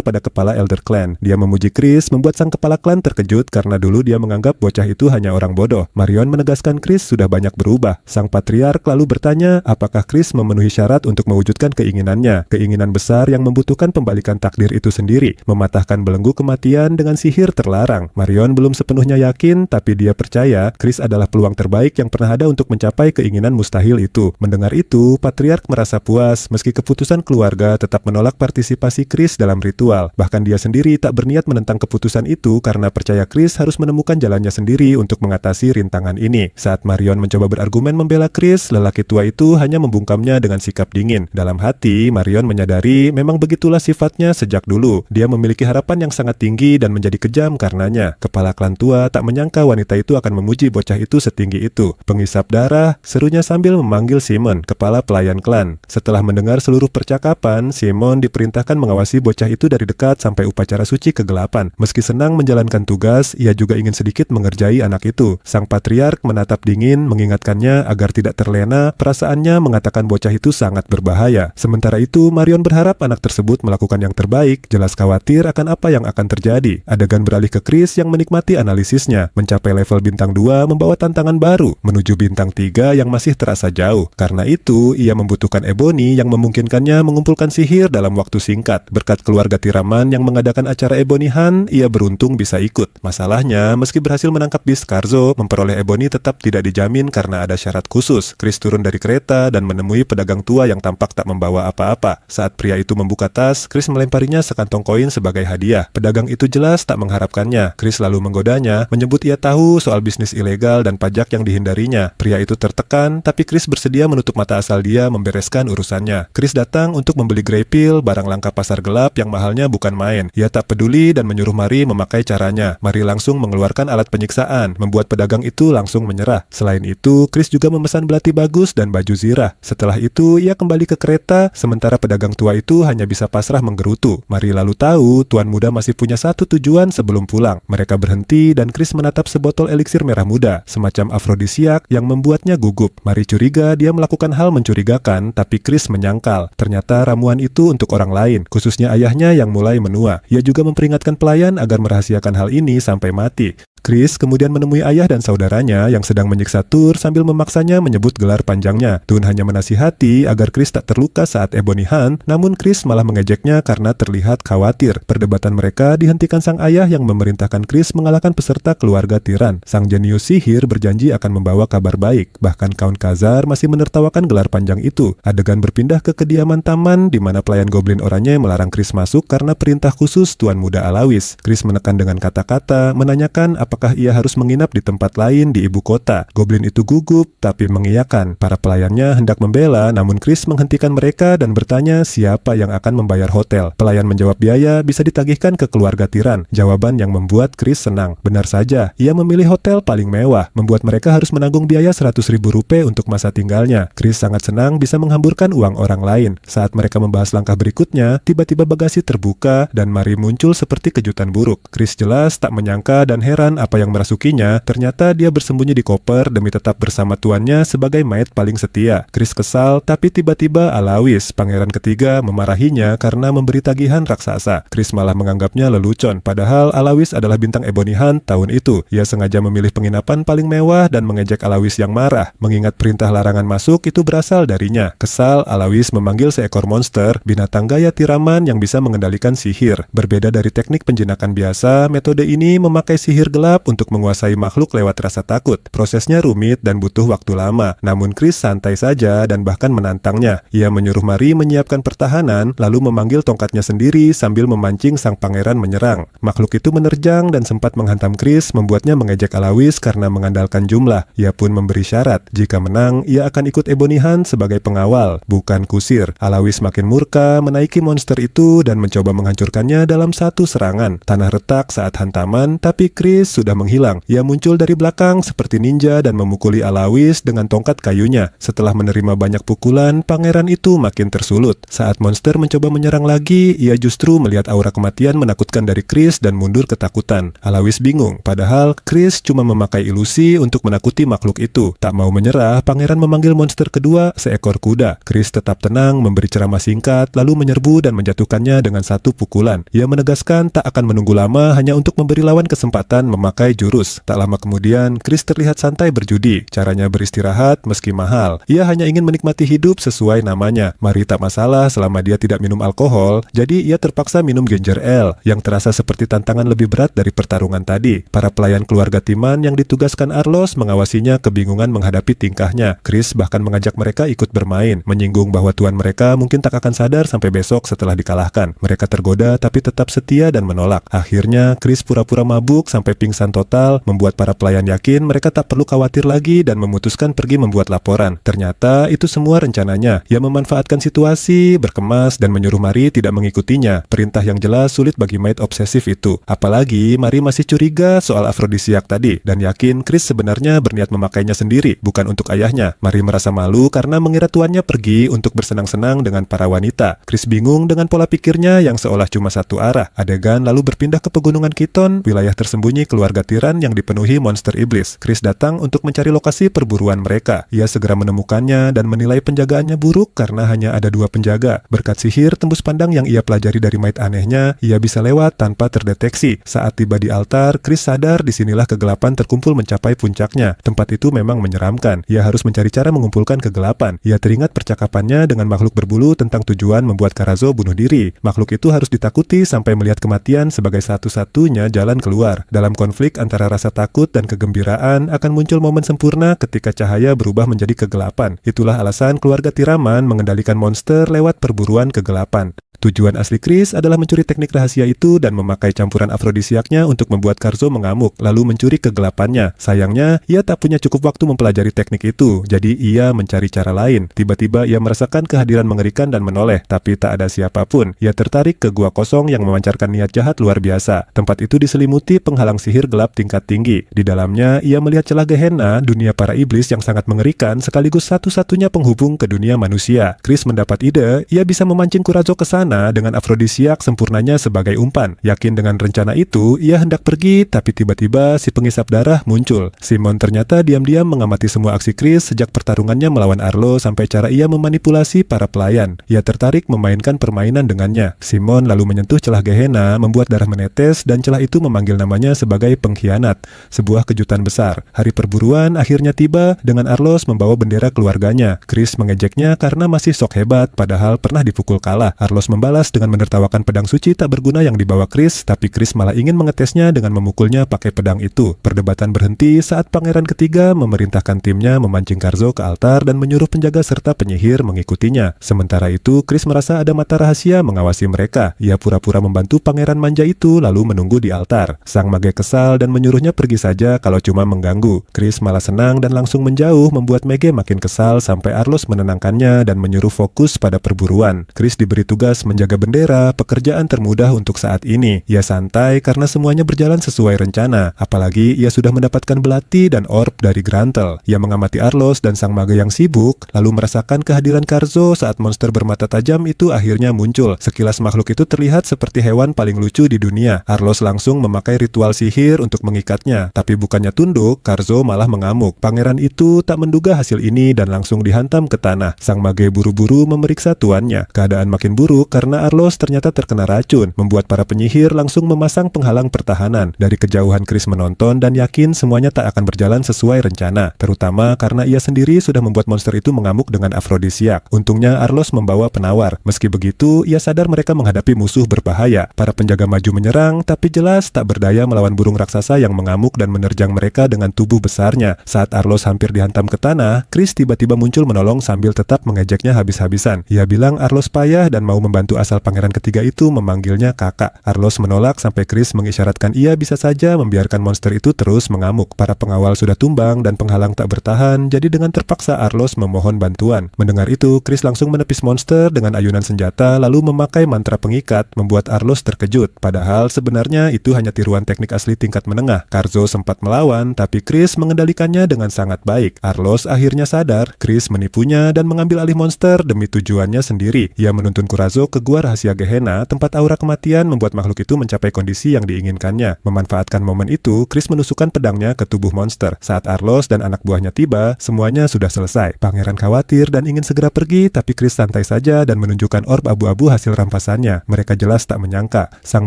pada kepala Elder Clan. Dia memuji Chris, membuat sang kepala klan terkejut karena dulu dia menganggap bocah itu hanya orang bodoh. Marion menegaskan Chris sudah banyak berubah. Sang patriark lalu bertanya apakah Chris memenuhi syarat untuk mewujudkan keinginannya. Keinginan besar yang membutuhkan pembalikan takdir itu sendiri, mematahkan belenggu kematian dengan sihir terlarang. Marion belum sepenuhnya yakin, tapi dia percaya Chris adalah peluang terbaik yang pernah ada untuk mencapai keinginan mustahil itu. Mendengar itu, patriark merasa puas meski keputusan keluarga tetap menolak partisipasi Chris dalam ritual. Bahkan dia sendiri tak berniat menentang keputusan itu karena percaya Chris harus menemukan jalannya sendiri untuk mengatasi rintangan ini. Saat Marion mencoba berargumen membela Chris, lelaki tua itu hanya membungkamnya dengan sikap dingin. Dalam hati, Marion menyadari memang begitulah sifatnya sejak dulu. Dia memiliki harapan yang sangat tinggi dan menjadi kejam karenanya. Kepala klan tua tak menyangka wanita itu akan memuji bocah itu setinggi itu. Pengisap darah, serunya sambil memanggil Simon, kepala pelayan klan. Setelah mendengar seluruh percakapan, Simon diperintahkan mengawasi bocah itu dari dekat sampai upacara suci kegelapan. Meski senang menjalankan tugas, ia juga ingin sedikit mengerjai anak itu. Sang patriark menatap dingin, mengingatkannya agar tidak terlena. Perasaannya mengatakan bocah itu sangat berbahaya. Sementara itu, Marion berharap anak tersebut melakukan yang terbaik, jelas khawatir akan apa yang akan terjadi. Adegan beralih ke Chris yang menikmati analisisnya. Mencapai level bintang 2 membawa tantangan baru, menuju bintang 3 yang masih terasa jauh. Karena itu, ia membutuhkan Ebony yang memungkinkannya mengumpulkan sihir dalam waktu singkat. Berkat keluarga Tiraman yang mengadakan acara Ebony Hunt, ia beruntung bisa ikut. Masalahnya, meski berhasil menangkap Beast Karzo, memperoleh Ebony tetap tidak dijamin karena ada syarat khusus. Chris turun dari kereta dan menemui pedagang tua yang tampak tak membawa apa-apa. Saat pria itu membuka tas, Chris melemparinya sekantong koin sebagai hadiah. Pedagang itu jelas tak mengharapkannya. Chris lalu menggodanya, menyebut ia tahu soal bisnis ilegal dan pajak yang dihindarinya. Pria itu tertekan, tapi Chris bersedia menutup mata asal dia membereskan urusannya. Chris datang untuk membeli Grey Pill, barang langka pasar gelap yang mahalnya bukan main. Ia tak peduli dan menyuruh Mari memakai caranya. Mari langsung mengeluarkan alat penyiksaan, membuat pedagang itu langsung menyerah. Selain itu, Chris juga memesan belati bagus dan baju zirah. Setelah itu, ia kembali ke kereta, sementara pedagang tua itu hanya bisa pasrah menggerutu. Mari lalu tahu, tuan muda masih punya satu tujuan sebelum pulang. Mereka Mereka berhenti dan Chris menatap sebotol eliksir merah muda, semacam afrodisiak yang membuatnya gugup. Mari curiga dia melakukan hal mencurigakan, tapi Chris menyangkal. Ternyata ramuan itu untuk orang lain, khususnya ayahnya yang mulai menua. Ia juga memperingatkan pelayan agar merahasiakan hal ini sampai mati. Chris kemudian menemui ayah dan saudaranya yang sedang menyiksa Tur sambil memaksanya menyebut gelar panjangnya. Tun hanya menasihati agar Chris tak terluka saat Ebony Hunt, namun Chris malah mengejeknya karena terlihat khawatir. Perdebatan mereka dihentikan sang ayah yang memerintahkan Chris mengalahkan peserta keluarga tiran. Sang jenius sihir berjanji akan membawa kabar baik. Bahkan Count Khazar masih menertawakan gelar panjang itu. Adegan berpindah ke kediaman taman di mana pelayan goblin oranye melarang Chris masuk karena perintah khusus Tuan Muda Alawis. Chris menekan dengan kata-kata, menanyakan apakah ia harus menginap di tempat lain di ibu kota. Goblin itu gugup, tapi mengiyakan. Para pelayannya hendak membela, namun Chris menghentikan mereka dan bertanya siapa yang akan membayar hotel. Pelayan menjawab biaya bisa ditagihkan ke keluarga tiran. Jawaban yang membuat Chris senang. Benar saja, ia memilih hotel paling mewah, membuat mereka harus menanggung biaya 100.000 rupiah untuk masa tinggalnya. Chris sangat senang bisa menghamburkan uang orang lain. Saat mereka membahas langkah berikutnya, tiba-tiba bagasi terbuka dan Mari muncul seperti kejutan buruk. Chris jelas tak menyangka dan heran apa yang merasukinya. Ternyata dia bersembunyi di koper demi tetap bersama tuannya sebagai maid paling setia. Chris kesal, tapi tiba-tiba Alawis, pangeran ketiga, memarahinya karena memberi tagihan raksasa. Chris malah menganggapnya lelucon, padahal Alawis adalah bintang Ebony Hunt tahun itu. Ia sengaja memilih penginapan paling mewah dan mengejek Alawis yang marah. Mengingat perintah larangan masuk itu berasal darinya. Kesal, Alawis memanggil seekor monster, binatang gaya tiraman yang bisa mengendalikan sihir. Berbeda dari teknik penjinakan biasa, metode ini memakai sihir gelap untuk menguasai makhluk lewat rasa takut. Prosesnya rumit dan butuh waktu lama. Namun Chris santai saja dan bahkan menantangnya. Ia menyuruh Mari menyiapkan pertahanan, lalu memanggil tongkatnya sendiri sambil memancing sang pangeran menyerang. Makhluk itu menerjang dan sempat menghantam Chris, membuatnya mengejek Alawis karena mengandalkan jumlah. Ia pun memberi syarat, jika menang, ia akan ikut Ebony Hunt sebagai pengawal, bukan kusir. Alawis makin murka, menaiki monster itu dan mencoba menghancurkannya dalam satu serangan. Tanah retak saat hantaman, tapi Chris sudah menghilang. Ia muncul dari belakang seperti ninja dan memukuli Alawis dengan tongkat kayunya. Setelah menerima banyak pukulan, pangeran itu makin tersulut. Saat monster mencoba menyerang lagi, ia justru melihat aura kematian menakutkan dari Chris dan mundur ketakutan. Alawis bingung, padahal Chris cuma memakai ilusi untuk menakuti makhluk itu. Tak mau menyerah, pangeran memanggil monster kedua, seekor kuda. Chris tetap tenang, memberi ceramah singkat, lalu menyerbu dan menjatuhkannya dengan satu pukulan. Ia menegaskan tak akan menunggu lama hanya untuk memberi lawan kesempatan memakai jurus. Tak lama kemudian, Chris terlihat santai berjudi. Caranya beristirahat meski mahal. Ia hanya ingin menikmati hidup sesuai namanya. Mari tak masalah selama dia tidak minum alkohol, jadi ia terpaksa minum ginger ale, yang terasa seperti tantangan lebih berat dari pertarungan tadi. Para pelayan keluarga Timan yang ditugaskan Arlos mengawasinya kebingungan menghadapi tingkahnya. Chris bahkan mengajak mereka ikut bermain, menyinggung bahwa tuan mereka mungkin tak akan sadar sampai besok setelah dikalahkan. Mereka tergoda tapi tetap setia dan menolak. Akhirnya, Chris pura-pura mabuk sampai pingsan total, membuat para pelayan yakin mereka tak perlu khawatir lagi dan memutuskan pergi membuat laporan. Ternyata itu semua rencananya. Ia memanfaatkan situasi, berkemas, dan menyuruh Mari tidak mengikutinya. Perintah yang jelas sulit bagi maid obsesif itu. Apalagi Mari masih curiga soal afrodisiak tadi, dan yakin Chris sebenarnya berniat memakainya sendiri, bukan untuk ayahnya. Mari merasa malu karena mengira tuannya pergi untuk bersenang-senang dengan para wanita. Chris bingung dengan pola pikirnya yang seolah cuma satu arah. Adegan lalu berpindah ke pegunungan Kiton, wilayah tersembunyi keluarga tiran yang dipenuhi monster iblis. Chris datang untuk mencari lokasi perburuan mereka. Ia segera menemukannya dan menilai penjagaannya buruk karena hanya ada 2 penjaga. Berkat sihir tembus pandang yang ia pelajari dari maid anehnya, ia bisa lewat tanpa terdeteksi. Saat tiba di altar, Chris sadar disinilah kegelapan terkumpul mencapai puncaknya. Tempat itu memang menyeramkan. Ia harus mencari cara mengumpulkan kegelapan. Ia teringat percakapannya dengan makhluk berbulu tentang tujuan membuat Karazo bunuh diri. Makhluk itu harus ditakuti sampai melihat kematian sebagai satu-satunya jalan keluar. Dalam konflik antara rasa takut dan kegembiraan akan muncul momen sempurna ketika cahaya berubah menjadi kegelapan. Itulah alasan keluarga Tiraman mengendalikan monster lewat perburuan kegelapan. Tujuan asli Chris adalah mencuri teknik rahasia itu dan memakai campuran afrodisiaknya untuk membuat Karazo mengamuk, lalu mencuri kegelapannya. Sayangnya, ia tak punya cukup waktu mempelajari teknik itu, jadi ia mencari cara lain. Tiba-tiba ia merasakan kehadiran mengerikan dan menoleh, tapi tak ada siapapun. Ia tertarik ke gua kosong yang memancarkan niat jahat luar biasa. Tempat itu diselimuti penghalang sihir gelap tingkat tinggi. Di dalamnya, ia melihat celah Gehenna, dunia para iblis yang sangat mengerikan sekaligus satu-satunya penghubung ke dunia manusia. Chris mendapat ide, ia bisa memancing Karazo ke sana Gehenna dengan afrodisiak sempurnanya sebagai umpan. Yakin dengan rencana itu, ia hendak pergi, tapi tiba-tiba si pengisap darah muncul. Simon ternyata diam-diam mengamati semua aksi Chris sejak pertarungannya melawan Arlo sampai cara ia memanipulasi para pelayan. Ia tertarik memainkan permainan dengannya. Simon lalu menyentuh celah Gehenna, membuat darah menetes, dan celah itu memanggil namanya sebagai pengkhianat. Sebuah kejutan besar. Hari perburuan akhirnya tiba dengan Arlos membawa bendera keluarganya. Chris mengejeknya karena masih sok hebat, padahal pernah dipukul kalah. Arlos membalas dengan menertawakan pedang suci tak berguna yang dibawa Chris, tapi Chris malah ingin mengetesnya dengan memukulnya pakai pedang itu. Perdebatan berhenti saat pangeran ketiga memerintahkan timnya memancing Karzo ke altar dan menyuruh penjaga serta penyihir mengikutinya. Sementara itu, Chris merasa ada mata rahasia mengawasi mereka. Ia pura-pura membantu pangeran manja itu lalu menunggu di altar. Sang mage kesal dan menyuruhnya pergi saja kalau cuma mengganggu. Chris malah senang dan langsung menjauh, membuat Mage makin kesal sampai Arlos menenangkannya dan menyuruh fokus pada perburuan. Chris diberi tugas menjaga bendera, pekerjaan termudah untuk saat ini. Ia santai karena semuanya berjalan sesuai rencana. Apalagi ia sudah mendapatkan belati dan orb dari Grantel. Ia mengamati Arlos dan sang mage yang sibuk, lalu merasakan kehadiran Karzo saat monster bermata tajam itu akhirnya muncul. Sekilas makhluk itu terlihat seperti hewan paling lucu di dunia. Arlos langsung memakai ritual sihir untuk mengikatnya, tapi bukannya tunduk, Karzo malah mengamuk. Pangeran itu tak menduga hasil ini dan langsung dihantam ke tanah. Sang mage buru-buru memeriksa tuannya. Keadaan makin buruk karena Arlos ternyata terkena racun, membuat para penyihir langsung memasang penghalang pertahanan. Dari kejauhan Chris menonton dan yakin semuanya tak akan berjalan sesuai rencana, terutama karena ia sendiri sudah membuat monster itu mengamuk dengan afrodisiak. Untungnya Arlos membawa penawar. Meski begitu, ia sadar mereka menghadapi musuh berbahaya. Para penjaga maju menyerang, tapi jelas tak berdaya melawan burung raksasa yang mengamuk dan menerjang mereka dengan tubuh besarnya. Saat Arlos hampir dihantam ke tanah, Chris tiba-tiba muncul menolong sambil tetap mengejeknya habis-habisan. Ia bilang Arlos payah dan mau membantu asal pangeran ketiga itu memanggilnya kakak. Arlos menolak sampai Chris mengisyaratkan ia bisa saja membiarkan monster itu terus mengamuk. Para pengawal sudah tumbang dan penghalang tak bertahan, jadi dengan terpaksa Arlos memohon bantuan. Mendengar itu, Chris langsung menepis monster dengan ayunan senjata lalu memakai mantra pengikat, membuat Arlos terkejut. Padahal sebenarnya itu hanya tiruan teknik asli tingkat menengah. Karzo sempat melawan, tapi Chris mengendalikannya dengan sangat baik. Arlos akhirnya sadar Chris menipunya dan mengambil alih monster demi tujuannya sendiri. Ia menuntun Kurazo ke gua rahasia Gehenna, tempat aura kematian membuat makhluk itu mencapai kondisi yang diinginkannya. Memanfaatkan momen itu, Chris menusukkan pedangnya ke tubuh monster. Saat Arlos dan anak buahnya tiba, semuanya sudah selesai. Pangeran khawatir dan ingin segera pergi, tapi Chris santai saja dan menunjukkan orb abu-abu hasil rampasannya. Mereka jelas tak menyangka. Sang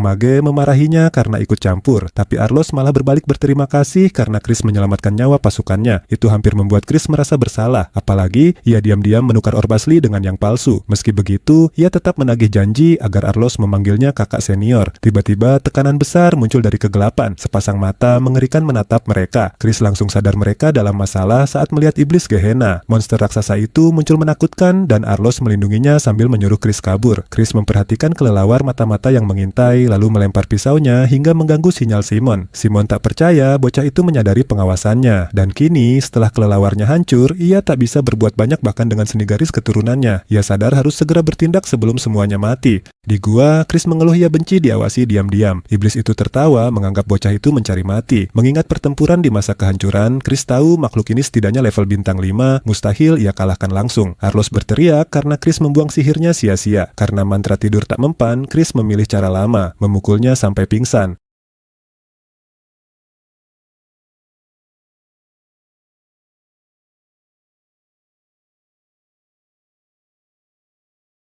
mage memarahinya karena ikut campur, tapi Arlos malah berbalik berterima kasih karena Chris menyelamatkan nyawa pasukannya. Itu hampir membuat Chris merasa bersalah. Apalagi, ia diam-diam menukar orb asli dengan yang palsu. Meski begitu, ia tetap menagih janji agar Arlos memanggilnya kakak senior. Tiba-tiba, tekanan besar muncul dari kegelapan. Sepasang mata mengerikan menatap mereka. Chris langsung sadar mereka dalam masalah saat melihat iblis Gehenna. Monster raksasa itu muncul menakutkan dan Arlos melindunginya sambil menyuruh Chris kabur. Chris memperhatikan kelelawar mata-mata yang mengintai lalu melempar pisaunya hingga mengganggu sinyal Simon. Simon tak percaya bocah itu menyadari pengawasannya. Dan kini, setelah kelelawarnya hancur, ia tak bisa berbuat banyak bahkan dengan seni garis keturunannya. Ia sadar harus segera bertindak sebelum semuanya mati. Di gua, Chris mengeluh ia benci diawasi diam-diam. Iblis itu tertawa menganggap bocah itu mencari mati. Mengingat pertempuran di masa kehancuran, Chris tahu makhluk ini setidaknya level bintang 5, mustahil ia kalahkan langsung. Arlos berteriak karena Chris membuang sihirnya sia-sia. Karena mantra tidur tak mempan, Chris memilih cara lama, memukulnya sampai pingsan.